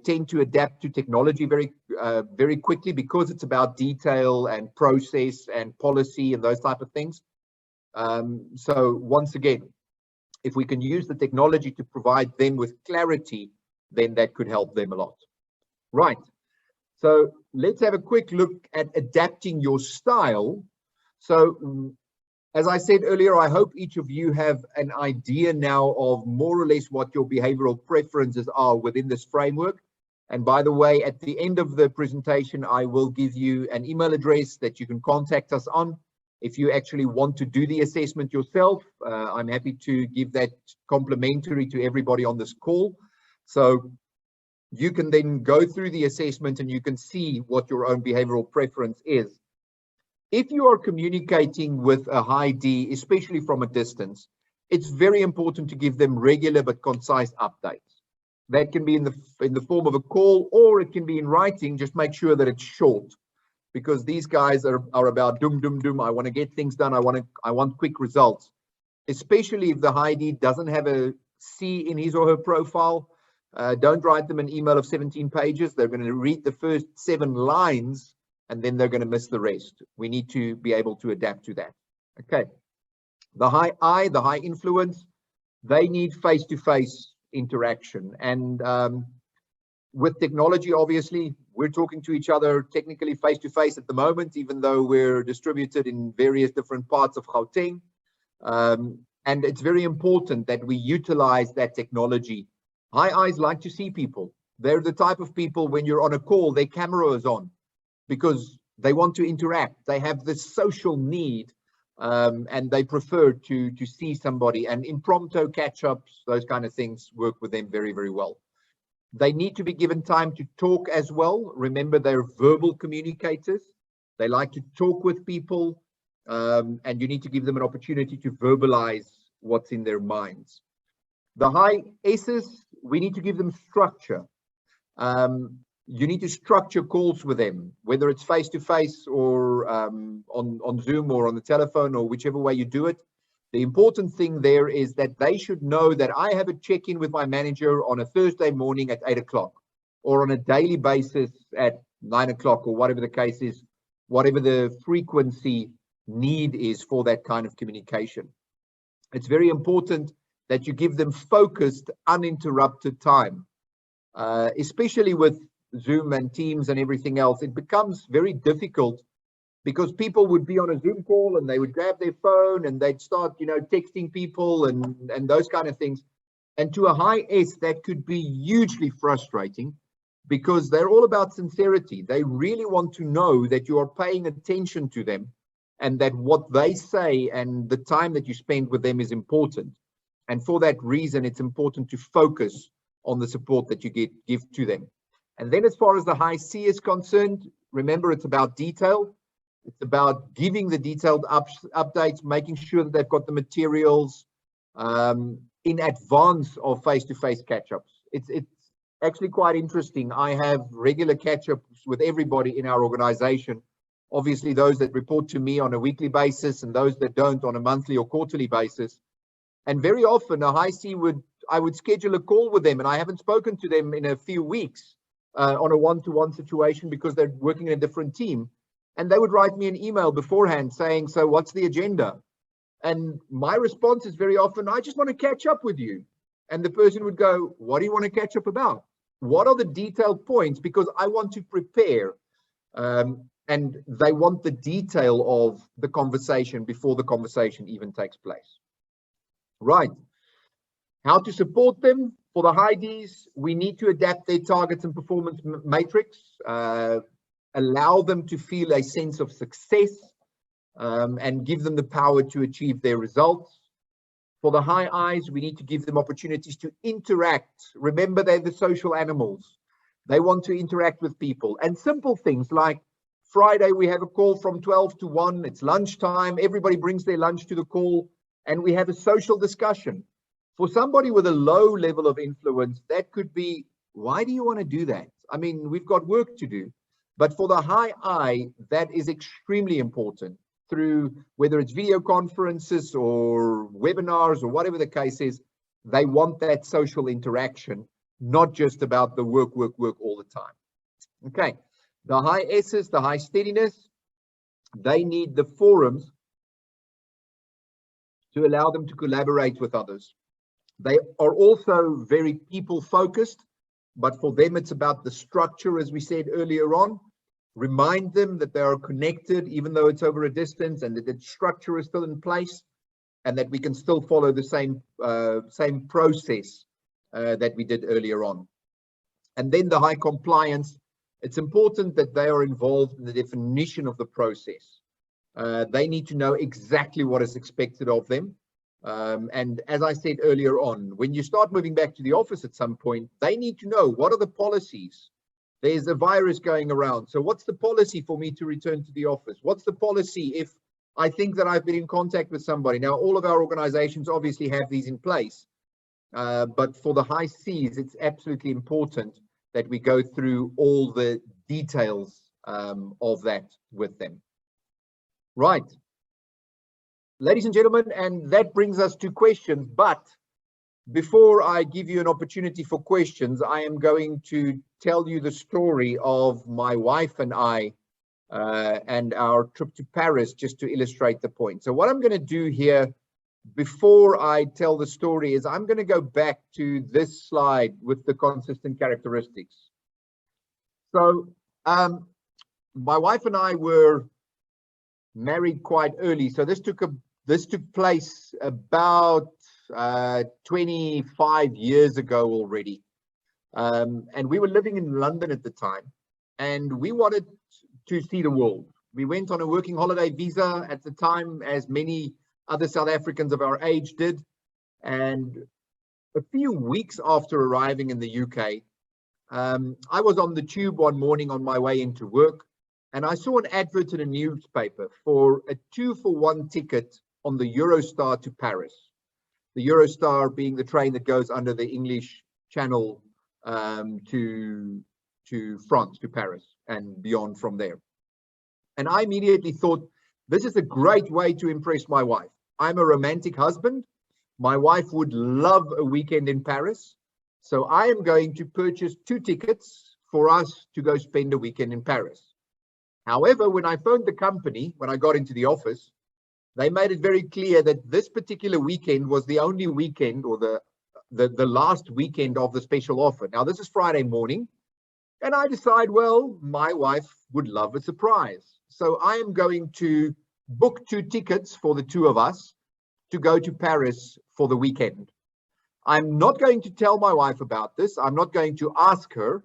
tend to adapt to technology very quickly because it's about detail and process and policy and those type of things. So once again, if we can use the technology to provide them with clarity, then that could help them a lot. Right. So let's have a quick look at adapting your style. So as I said earlier, I hope each of you have an idea now of more or less what your behavioral preferences are within this framework. And by the way, at the end of the presentation, I will give you an email address that you can contact us on. If you actually want to do the assessment yourself, I'm happy to give that complimentary to everybody on this call. So you can then go through the assessment and you can see what your own behavioral preference is. If you are communicating with a high D, especially from a distance, it's very important to give them regular but concise updates. That can be in the form of a call, or it can be in writing. Just make sure that it's short, because these guys are about doom, doom, doom. I want to get things done. I want quick results, especially if the high D doesn't have a C in his or her profile. Don't write them an email of 17 pages. They're going to read the first 7 lines and then they're going to miss the rest. We need to be able to adapt to that. Okay. The high I, the high influence, they need face-to-face interaction. And with technology, obviously, we're talking to each other technically face-to-face at the moment, even though we're distributed in various different parts of Gauteng. And it's very important that we utilize that technology. High eyes like to see people. They're the type of people, when you're on a call, their camera is on because they want to interact. They have this social need, and they prefer to see somebody. And impromptu catch-ups, those kind of things work with them very, very well. They need to be given time to talk as well. Remember, they're verbal communicators. They like to talk with people, and you need to give them an opportunity to verbalize what's in their minds. The high S's, we need to give them structure. You need to structure calls with them, whether it's face-to-face or on Zoom or on the telephone or whichever way you do it. The important thing there is that they should know that I have a check-in with my manager on a Thursday morning at 8 o'clock, or on a daily basis at 9 o'clock, or whatever the case is, whatever the frequency need is for that kind of communication. It's very important that you give them focused, uninterrupted time, especially with Zoom and Teams and everything else. It becomes very difficult because people would be on a Zoom call and they would grab their phone and they'd start, texting people and those kind of things. And to a high S, that could be hugely frustrating because they're all about sincerity. They really want to know that you are paying attention to them and that what they say and the time that you spend with them is important. And for that reason, it's important to focus on the support that you give to them. And then as far as the high C is concerned, remember, it's about detail. It's about giving the detailed updates, making sure that they've got the materials in advance of face-to-face catch-ups. It's actually quite interesting. I have regular catch-ups with everybody in our organization. Obviously, those that report to me on a weekly basis and those that don't on a monthly or quarterly basis. And very often a high C I would schedule a call with them and I haven't spoken to them in a few weeks on a one-to-one situation because they're working in a different team. And they would write me an email beforehand saying, so what's the agenda? And my response is very often, I just want to catch up with you. And the person would go, what do you want to catch up about? What are the detailed points? Because I want to prepare. And they want the detail of the conversation before the conversation even takes place. Right. How to support them? For the high Ds, we need to adapt their targets and performance matrix, allow them to feel a sense of success, and give them the power to achieve their results. For the high Is, we need to give them opportunities to interact. Remember, they're the social animals. They want to interact with people. And simple things like Friday, we have a call from 12 to 1. It's lunchtime. Everybody brings their lunch to the call, and we have a social discussion. For somebody with a low level of influence, that could be, why do you want to do that? I mean, we've got work to do. But for the high I, that is extremely important. Through whether it's video conferences or webinars or whatever the case is, they want that social interaction. not just about the work, work, work all the time. Okay, the high S's, the high steadiness, they need the forums to allow them to collaborate with others. They are also very people focused, but for them it's about the structure, as we said earlier on. Remind them that they are connected even though it's over a distance, and that the structure is still in place, and that we can still follow the same process that we did earlier on. And then the high compliance, it's important that they are involved in the definition of the process. They need to know exactly what is expected of them. And as I said earlier on, when you start moving back to the office at some point, they need to know, what are the policies? There's a virus going around. So what's the policy for me to return to the office? What's the policy if I think that I've been in contact with somebody? Now, all of our organizations obviously have these in place. But for the high C's, it's absolutely important that we go through all the details of that with them. Right. Ladies and gentlemen, and that brings us to questions. But before I give you an opportunity for questions, I am going to tell you the story of my wife and I and our trip to Paris, just to illustrate the point. So what I'm going to do here before I tell the story is I'm going to go back to this slide with the consistent characteristics. So my wife and I were married quite early. So this took place about 25 years ago already. And we were living in London at the time, and we wanted to see the world. We went on a working holiday visa at the time, as many other South Africans of our age did. And a few weeks after arriving in the UK, I was on the tube one morning on my way into work, and I saw an advert in a newspaper for a 2-for-1 ticket on the Eurostar to Paris. The Eurostar being the train that goes under the English Channel to France, to Paris, and beyond from there. And I immediately thought, this is a great way to impress my wife. I'm a romantic husband. My wife would love a weekend in Paris. So I am going to purchase 2 tickets for us to go spend a weekend in Paris. However, when I phoned the company, when I got into the office, they made it very clear that this particular weekend was the only weekend, or the last weekend of the special offer. Now, this is Friday morning, and I decide, well, my wife would love a surprise. So I am going to book 2 tickets for the 2 of us to go to Paris for the weekend. I'm not going to tell my wife about this. I'm not going to ask her,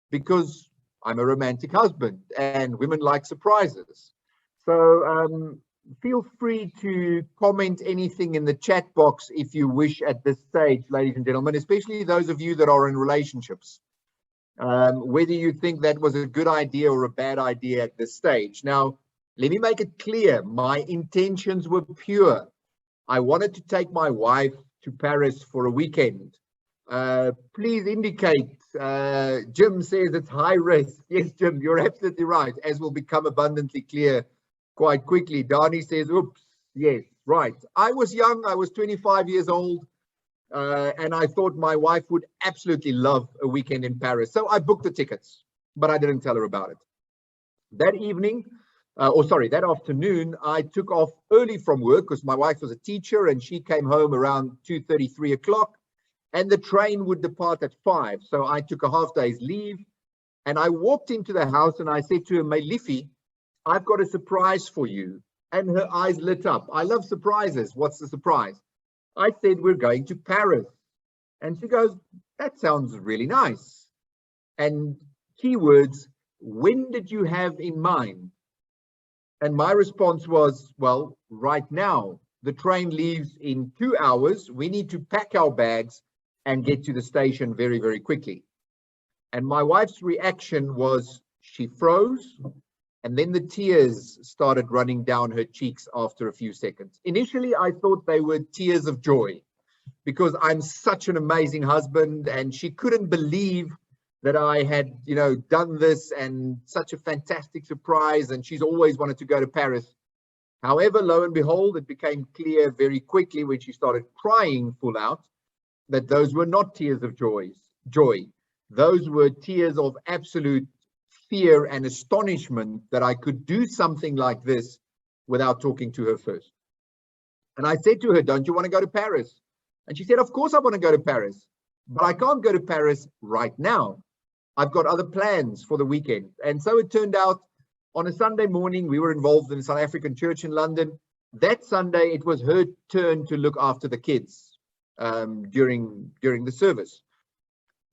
because I'm a romantic husband and women like surprises. So feel free to comment anything in the chat box if you wish at this stage, ladies and gentlemen, especially those of you that are in relationships. Whether you think that was a good idea or a bad idea at this stage. Now, let me make it clear, my intentions were pure. I wanted to take my wife to Paris for a weekend. Please indicate, Jim says it's high risk. Yes, Jim, you're absolutely right, as will become abundantly clear quite quickly. Dani says, oops, yes, right. I was young, I was 25 years old. And I thought my wife would absolutely love a weekend in Paris. So I booked the tickets, but I didn't tell her about it. That evening, that afternoon, I took off early from work because my wife was a teacher and she came home around 2:30, 3 o'clock, and the train would depart at 5. So I took a half day's leave and I walked into the house and I said to her, Liffy, I've got a surprise for you. And her eyes lit up. I love surprises. What's the surprise? I said, we're going to Paris. And she goes, that sounds really nice. And keywords, when did you have in mind? And my response was, well, right now. The train leaves in 2 hours. We need to pack our bags and get to the station very, very quickly. And my wife's reaction was, she froze. And then the tears started running down her cheeks after a few seconds. Initially, I thought they were tears of joy because I'm such an amazing husband, and she couldn't believe that I had, done this, and such a fantastic surprise. And she's always wanted to go to Paris. However, lo and behold, it became clear very quickly when she started crying full out that those were not tears of joy. joy. Those were tears of absolute fear and astonishment that I could do something like this without talking to her first. And I said to her, don't you want to go to Paris? And she said, of course I want to go to Paris, but I can't go to Paris right now. I've got other plans for the weekend. And so it turned out on a Sunday morning, we were involved in a South African church in London. That Sunday, it was her turn to look after the kids during the service.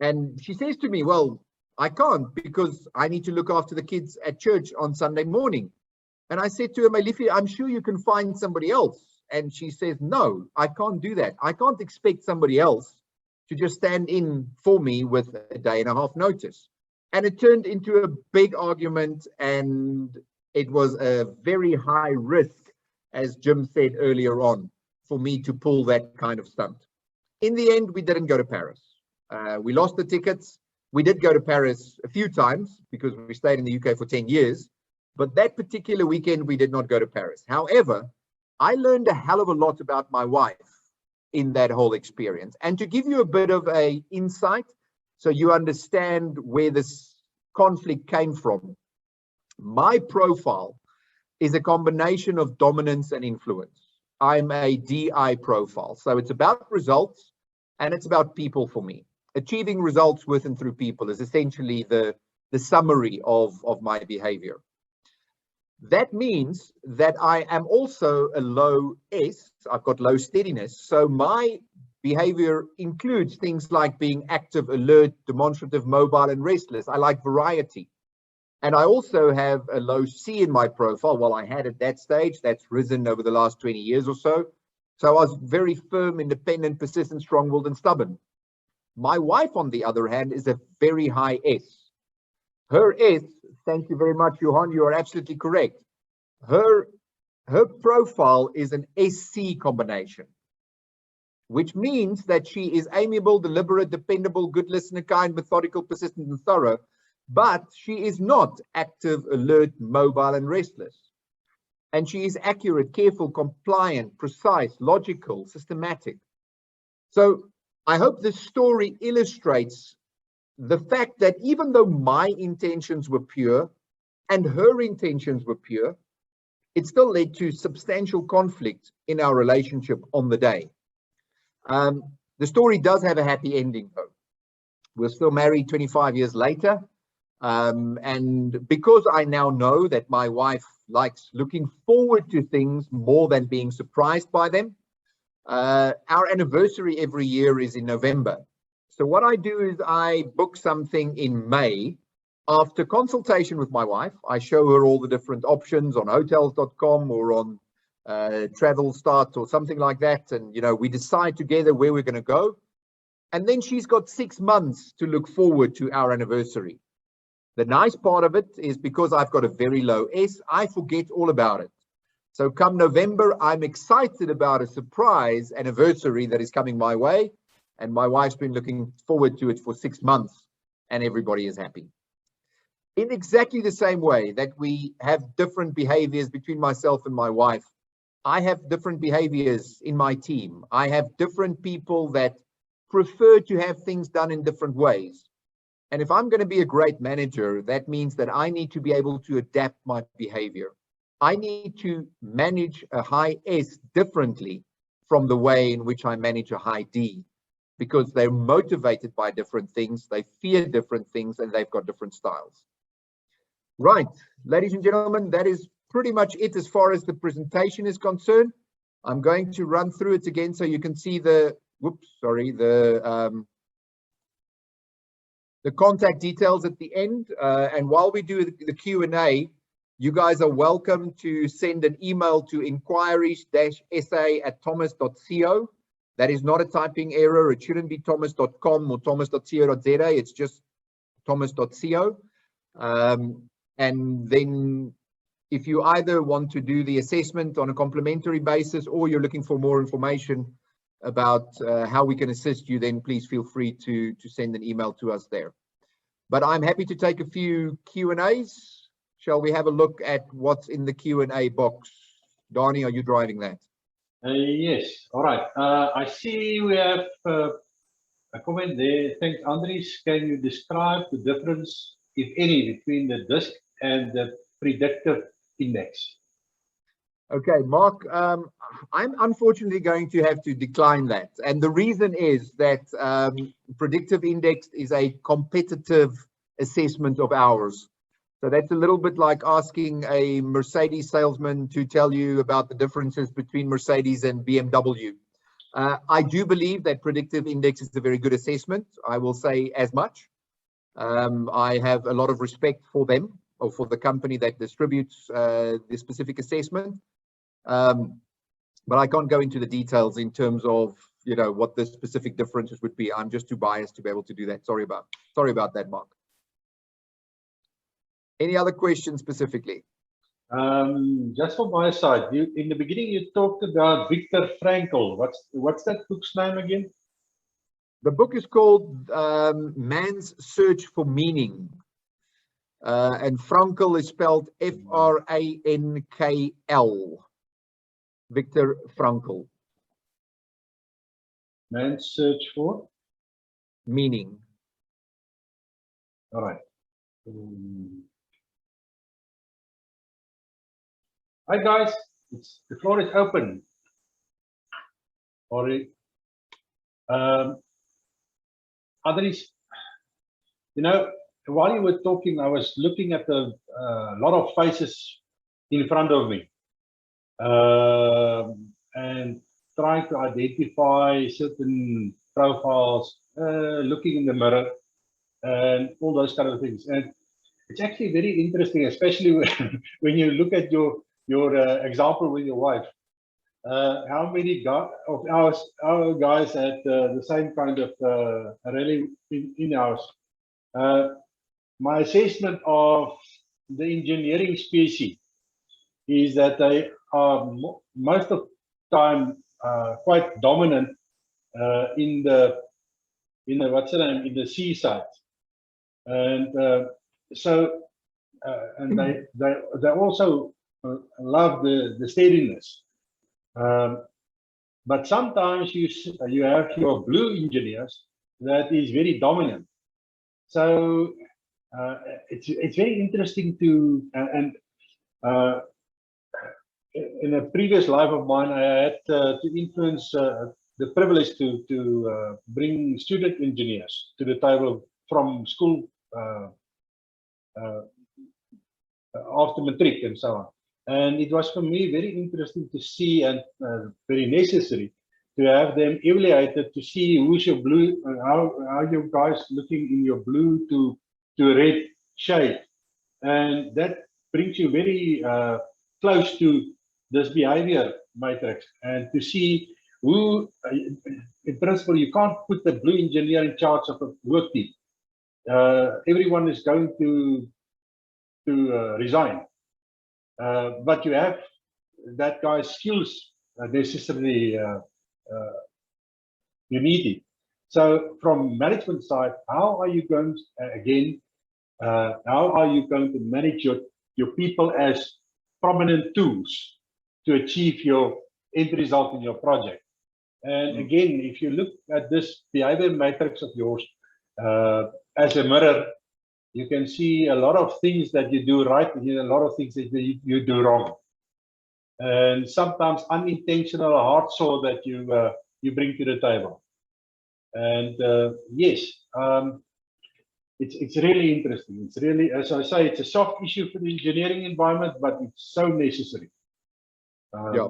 And she says to me, well, I can't because I need to look after the kids at church on Sunday morning. And I said to her, my Liffy, I'm sure you can find somebody else. And she says, no, I can't do that. I can't expect somebody else to just stand in for me with a day and a half notice. And it turned into a big argument, and it was a very high risk, as Jim said earlier on, for me to pull that kind of stunt. In the end, we didn't go to Paris. We lost the tickets. We did go to Paris a few times because we stayed in the UK for 10 years. But that particular weekend, we did not go to Paris. However, I learned a hell of a lot about my wife in that whole experience. And to give you a bit of an insight, so you understand where this conflict came from, my profile is a combination of dominance and influence. I'm a DI profile. So it's about results and it's about people for me. Achieving results with and through people is essentially the summary of my behavior. That means that I am also a low S. I've got low steadiness. So my behavior includes things like being active, alert, demonstrative, mobile, and restless. I like variety. And I also have a low C in my profile. Well, I had at that stage, that's risen over the last 20 years or so. So I was very firm, independent, persistent, strong-willed, and stubborn. My wife, on the other hand, is a very high S. Her S, thank you very much, Johan, you are absolutely correct. Her profile is an SC combination, which means that she is amiable, deliberate, dependable, good listener, kind, methodical, persistent, and thorough, but she is not active, alert, mobile, and restless. And she is accurate, careful, compliant, precise, logical, systematic. So I hope this story illustrates the fact that even though my intentions were pure and her intentions were pure, it still led to substantial conflict in our relationship on the day. The story does have a happy ending, though. We're still married 25 years later. And because I now know that my wife likes looking forward to things more than being surprised by them, our anniversary every year is in November. So what I do is I book something in May. After consultation with my wife, I show her all the different options on hotels.com or on Travel Start or something like that. And, you know, we decide together where we're going to go. And then she's got 6 months to look forward to our anniversary. The nice part of it is because I've got a very low S, I forget all about it. So come November, I'm excited about a surprise anniversary that is coming my way. And my wife's been looking forward to it for 6 months and everybody is happy. In exactly the same way that we have different behaviors between myself and my wife, I have different behaviors in my team. I have different people that prefer to have things done in different ways. And if I'm going to be a great manager, that means that I need to be able to adapt my behavior. I need to manage a high S differently from the way in which I manage a high D, because they're motivated by different things, they fear different things, and they've got different styles. Right, ladies and gentlemen, that is pretty much it as far as the presentation is concerned. I'm going to run through it again so you can see the contact details at the end. And while we do the Q&A, you guys are welcome to send an email to inquiries-sa@thomas.co. That is not a typing error. It shouldn't be thomas.com or thomas.co.za. It's just thomas.co. And then if you either want to do the assessment on a complimentary basis or you're looking for more information about how we can assist you, then please feel free to send an email to us there. But I'm happy to take a few Q&As. Shall we have a look at what's in the Q&A box? Donnie, are you driving that? Yes. All right. I see we have a comment there. Thanks, Andries. Can you describe the difference, if any, between the DISC and the predictive index? Okay, Mark, I'm unfortunately going to have to decline that. And the reason is that predictive index is a competitive assessment of ours. So that's a little bit like asking a Mercedes salesman to tell you about the differences between Mercedes and BMW. I do believe that predictive index is a very good assessment. I will say as much. I have a lot of respect for them, or for the company that distributes this specific assessment. But I can't go into the details in terms of, you know, what the specific differences would be. I'm just too biased to be able to do that. Sorry about that, Mark. Any other questions specifically? Just from my side, in the beginning you talked about Viktor Frankl. What's that book's name again? The book is called Man's Search for Meaning. And Frankl is spelled F-R-A-N-K-L. Viktor Frankl. Man's Search for Meaning. All right. Hi guys, the floor is open. Sorry. Andries, you know, while you were talking, I was looking at a lot of faces in front of me and trying to identify certain profiles, looking in the mirror and all those kind of things. And it's actually very interesting, especially when you look at your example with your wife. How many of our guys had the same kind of rally in ours? My assessment of the engineering species is that they are most of the time quite dominant in the what's the name, in the seaside, and and they also love the steadiness. But sometimes you have your blue engineers that is very dominant. So it's very interesting to in a previous life of mine, I had to influence the privilege to bring student engineers to the table from school after matric and so on. And it was for me very interesting to see, and very necessary to have them evaluated to see who's your blue, how you guys looking in your blue to red shade, and that brings you very close to this behavior matrix, and to see who, in principle, you can't put the blue engineer in charge of a work team. Everyone is going to resign. But you have that guy's skills necessarily you need it. So from management side, how are you going again? How are you going to manage your people as prominent tools to achieve your end result in your project? And again, if you look at this behavior matrix of yours as a mirror, you can see a lot of things that you do right and a lot of things that you do wrong. And sometimes unintentional hard saw that you bring to the table. And yes, it's really interesting. It's really, as I say, it's a soft issue for the engineering environment, but it's so necessary. Yeah.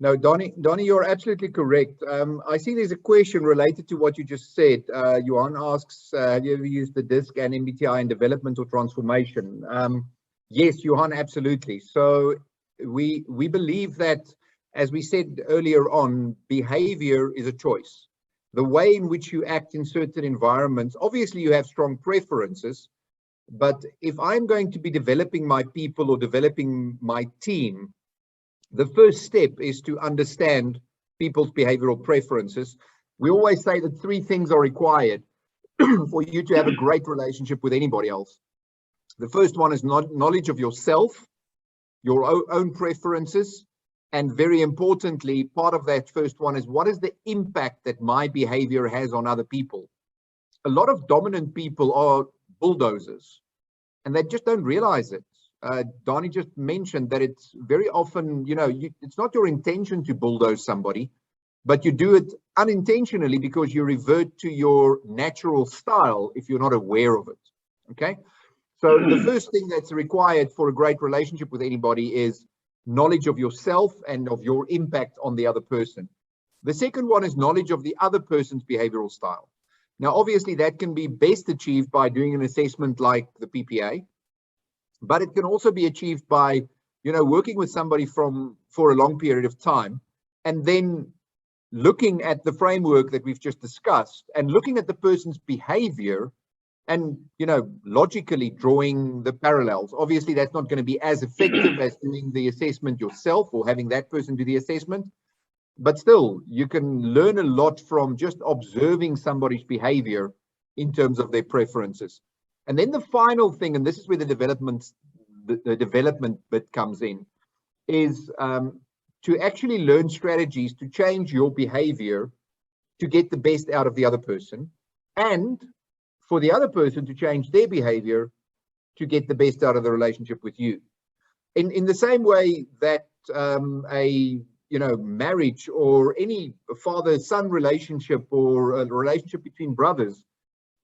No, Donnie, you're absolutely correct. I see there's a question related to what you just said. Johan asks, have you ever used the DISC and MBTI in development or transformation? Yes, Johan, absolutely. So we believe that, as we said earlier on, behavior is a choice. The way in which you act in certain environments, obviously you have strong preferences, but if I'm going to be developing my people or developing my team, the first step is to understand people's behavioral preferences. We always say that 3 things are required for you to have a great relationship with anybody else. The first one is knowledge of yourself, your own preferences, And very importantly, part of that first one is, what is the impact that my behavior has on other people? A lot of dominant people are bulldozers, and they just don't realize it. Donnie just mentioned that it's very often, it's not your intention to bulldoze somebody, but you do it unintentionally because you revert to your natural style if you're not aware of it. Okay. So the first thing that's required for a great relationship with anybody is knowledge of yourself and of your impact on the other person. The second one is knowledge of the other person's behavioral style. Now, obviously, that can be best achieved by doing an assessment like the PPA, but it can also be achieved by, working with somebody for a long period of time, and then looking at the framework that we've just discussed and looking at the person's behavior and, logically drawing the parallels. Obviously, that's not going to be as effective as doing the assessment yourself or having that person do the assessment. But still, you can learn a lot from just observing somebody's behavior in terms of their preferences. And then the final thing, and this is where the development bit comes in, is to actually learn strategies to change your behavior to get the best out of the other person, and for the other person to change their behavior to get the best out of the relationship with you. In the same way that a marriage or any father-son relationship or a relationship between brothers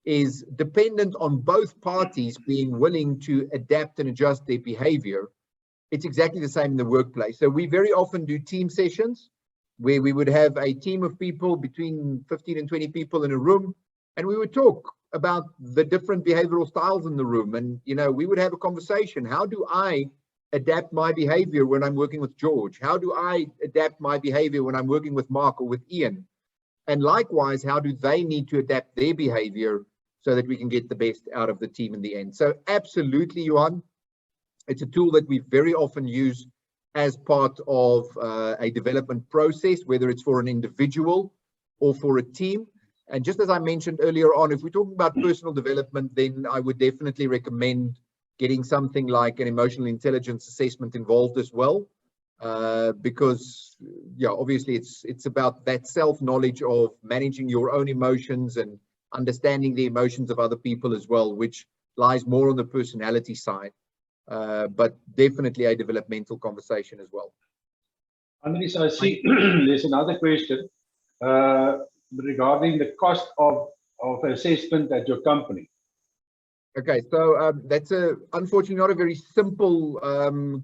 is dependent on both parties being willing to adapt and adjust their behavior, it's exactly the same in the workplace. So we very often do team sessions where we would have a team of people, between 15 and 20 people in a room, and we would talk about the different behavioral styles in the room. And, we would have a conversation. How do I adapt my behavior when I'm working with George? How do I adapt my behavior when I'm working with Mark or with Ian? And likewise, how do they need to adapt their behavior so that we can get the best out of the team in the end? So absolutely, Johan, it's a tool that we very often use as part of a development process, whether it's for an individual or for a team. And just as I mentioned earlier on, if we're talking about personal development, then I would definitely recommend getting something like an emotional intelligence assessment involved as well, because obviously it's about that self-knowledge of managing your own emotions and understanding the emotions of other people as well, which lies more on the personality side, but definitely a developmental conversation as well. Andries, I see there's another question regarding the cost of assessment at your company. Okay, so that's unfortunately not a very simple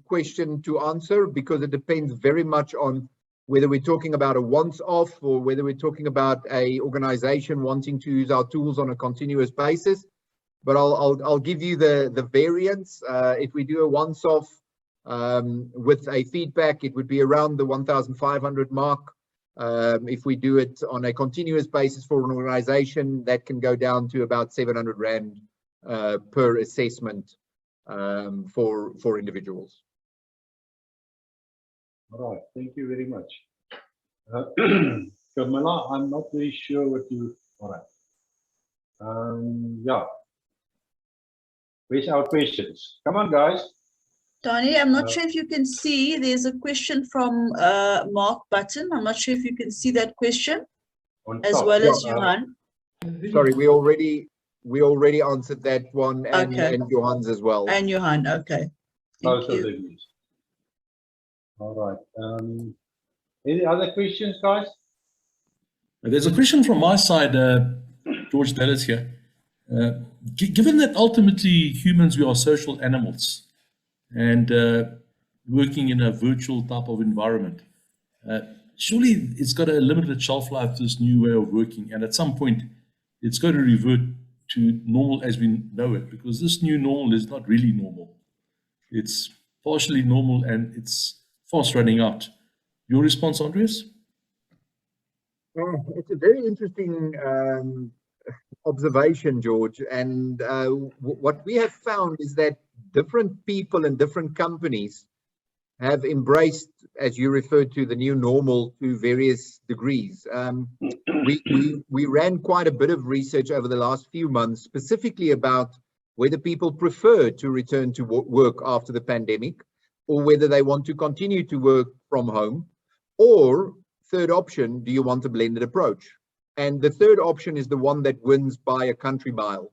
question to answer, because it depends very much on whether we're talking about a once-off or whether we're talking about a organization wanting to use our tools on a continuous basis. But I'll give you the variance. If we do a once-off with a feedback, it would be around the 1,500 mark. If we do it on a continuous basis for an organization, that can go down to about 700 Rand per assessment for individuals. All right, thank you very much. Camilla, I'm not very sure what you. All right. Yeah. Where's our questions? Come on, guys. Donnie, I'm not sure if you can see. There's a question from Mark Button. I'm not sure if you can see that question, as well as Johan. Sorry, we already answered that one, and Johan's as well. And Johan, okay. Thank you. All right. Any other questions, guys? There's a question from my side, George Dallas here. Given that ultimately humans, we are social animals, and working in a virtual type of environment, surely it's got a limited shelf life, this new way of working, and at some point it's going to revert to normal as we know it, because this new normal is not really normal. It's partially normal and it's fast running out. Your response, Andries? It's a very interesting observation, George. And what we have found is that different people and different companies have embraced, as you referred to, the new normal to various degrees. We ran quite a bit of research over the last few months, specifically about whether people prefer to return to work after the pandemic. or whether they want to continue to work from home. Or third option, do you want a blended approach? And the third option is the one that wins by a country mile.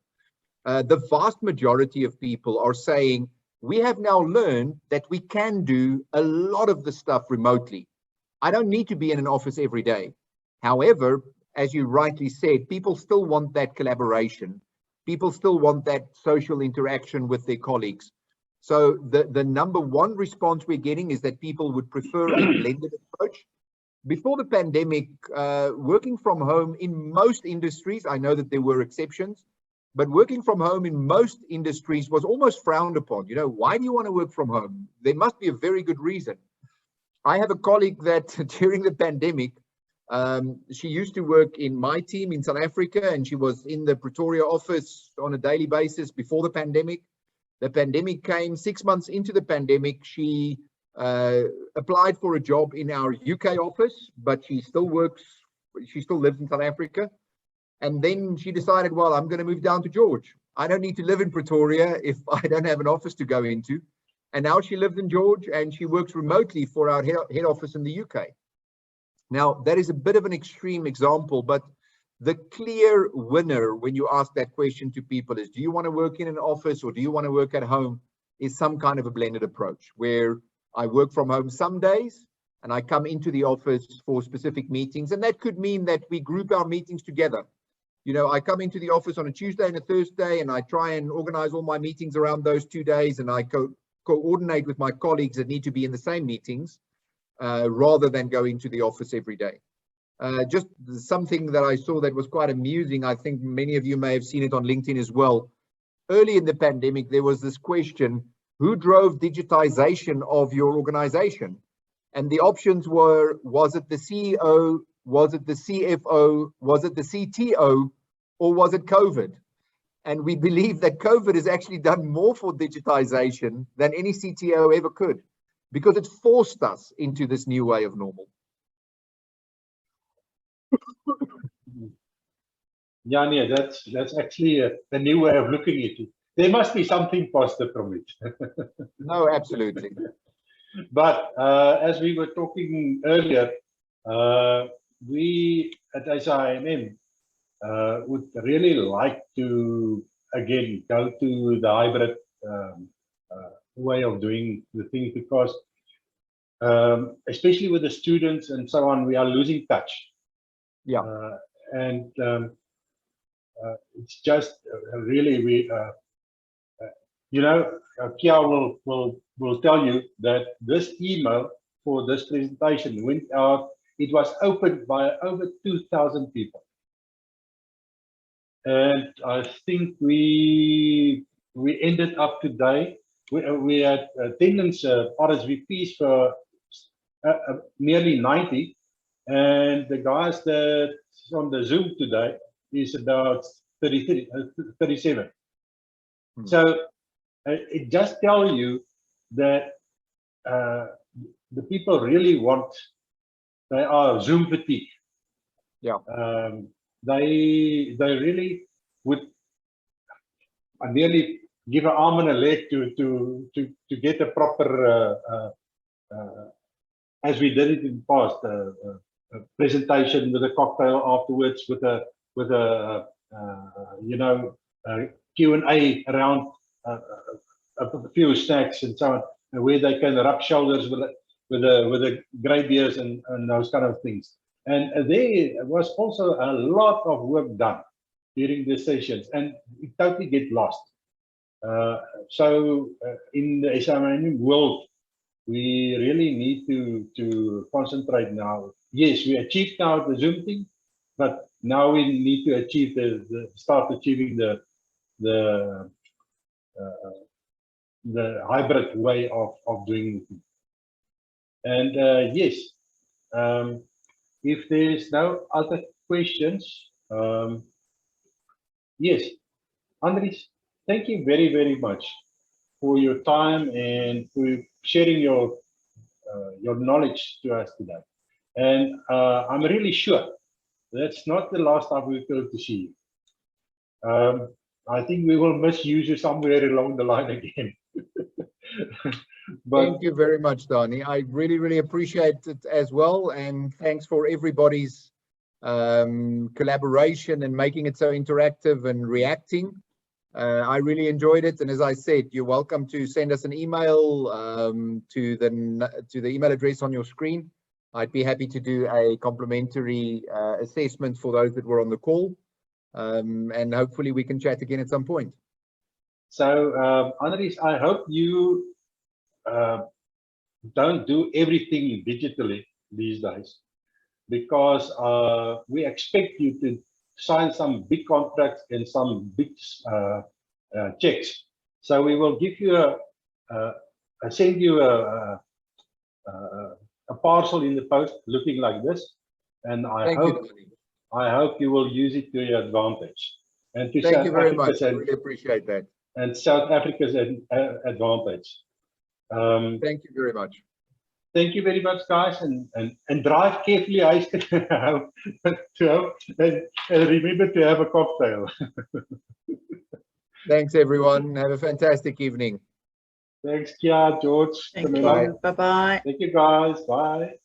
The vast majority of people are saying, we have now learned that we can do a lot of the stuff remotely. I don't need to be in an office every day. However, as you rightly said, people still want that collaboration. People still want that social interaction with their colleagues. So the number one response we're getting is that people would prefer a blended approach. Before the pandemic, working from home in most industries, I know that there were exceptions, but working from home in most industries was almost frowned upon. You know, why do you want to work from home? There must be a very good reason. I have a colleague that during the pandemic, she used to work in my team in South Africa, and she was in the Pretoria office on a daily basis before the pandemic. The pandemic came. 6 months into the pandemic, she applied for a job in our UK office, but she still lives in South Africa. And then she decided, well, I'm going to move down to George. I don't need to live in Pretoria if I don't have an office to go into. And now she lives in George and she works remotely for our head office in the UK. Now, that is a bit of an extreme example, but the clear winner when you ask that question to people is, do you want to work in an office or do you want to work at home? Is some kind of a blended approach where I work from home some days and I come into the office for specific meetings. And that could mean that we group our meetings together. You know, I come into the office on a Tuesday and a Thursday, and I try and organize all my meetings around those 2 days, and I coordinate with my colleagues that need to be in the same meetings rather than go into the office every day. Just something that I saw that was quite amusing. I think many of you may have seen it on LinkedIn as well. Early in the pandemic, there was this question, who drove digitization of your organization? And the options were, was it the CEO? Was it the CFO? Was it the CTO? Or was it COVID? And we believe that COVID has actually done more for digitization than any CTO ever could, because it forced us into this new way of normal. Yeah, yeah, that's actually a new way of looking at it. There must be something positive from it. No, absolutely. But as we were talking earlier, we at SIMM would really like to, again, go to the hybrid way of doing the things, because especially with the students and so on, we are losing touch. Yeah. And it's just really, you know, Kia will tell you that this email for this presentation went out. It was opened by over 2,000 people. And I think we ended up today, we had attendance RSVPs for nearly 90. And the guys that's on the Zoom today is about 37. So it just tells you that the people really want, they are Zoom fatigue. Yeah. They really would nearly give an arm and a leg to get a proper, as we did it in the past, presentation with a cocktail afterwards, with a you know, Q&A around a few snacks and so on, where they can rub shoulders with the grey beers and those kind of things. And there was also a lot of work done during the sessions, and it totally get lost. So in the SIMM world, we really need to concentrate now. Yes, we achieved now the Zoom thing, but now we need to achieve start achieving the hybrid way of doing it. And yes, if there's no other questions, yes, Andries, thank you very, very much for your time and for sharing your knowledge to us today. And I'm really sure that's not the last time we're going to see you. I think we will misuse you somewhere along the line again. But thank you very much, Donnie. I really, really appreciate it as well. And thanks for everybody's collaboration and making it so interactive and reacting. I really enjoyed it. And as I said, you're welcome to send us an email to the email address on your screen. I'd be happy to do a complimentary assessment for those that were on the call. And hopefully we can chat again at some point. So, Andries, I hope you don't do everything digitally these days, because we expect you to sign some big contracts and some big checks. So we will give you send you a parcel in the post looking like this, and I hope you will use it to your advantage. And to Thank you very much. I really appreciate that. And South Africa's advantage. Thank you very much. Thank you very much, guys, and drive carefully, and remember to have a cocktail. Thanks, everyone. Have a fantastic evening. Thanks, Kia, George. Thank you. Bye-bye. Thank you, guys. Bye.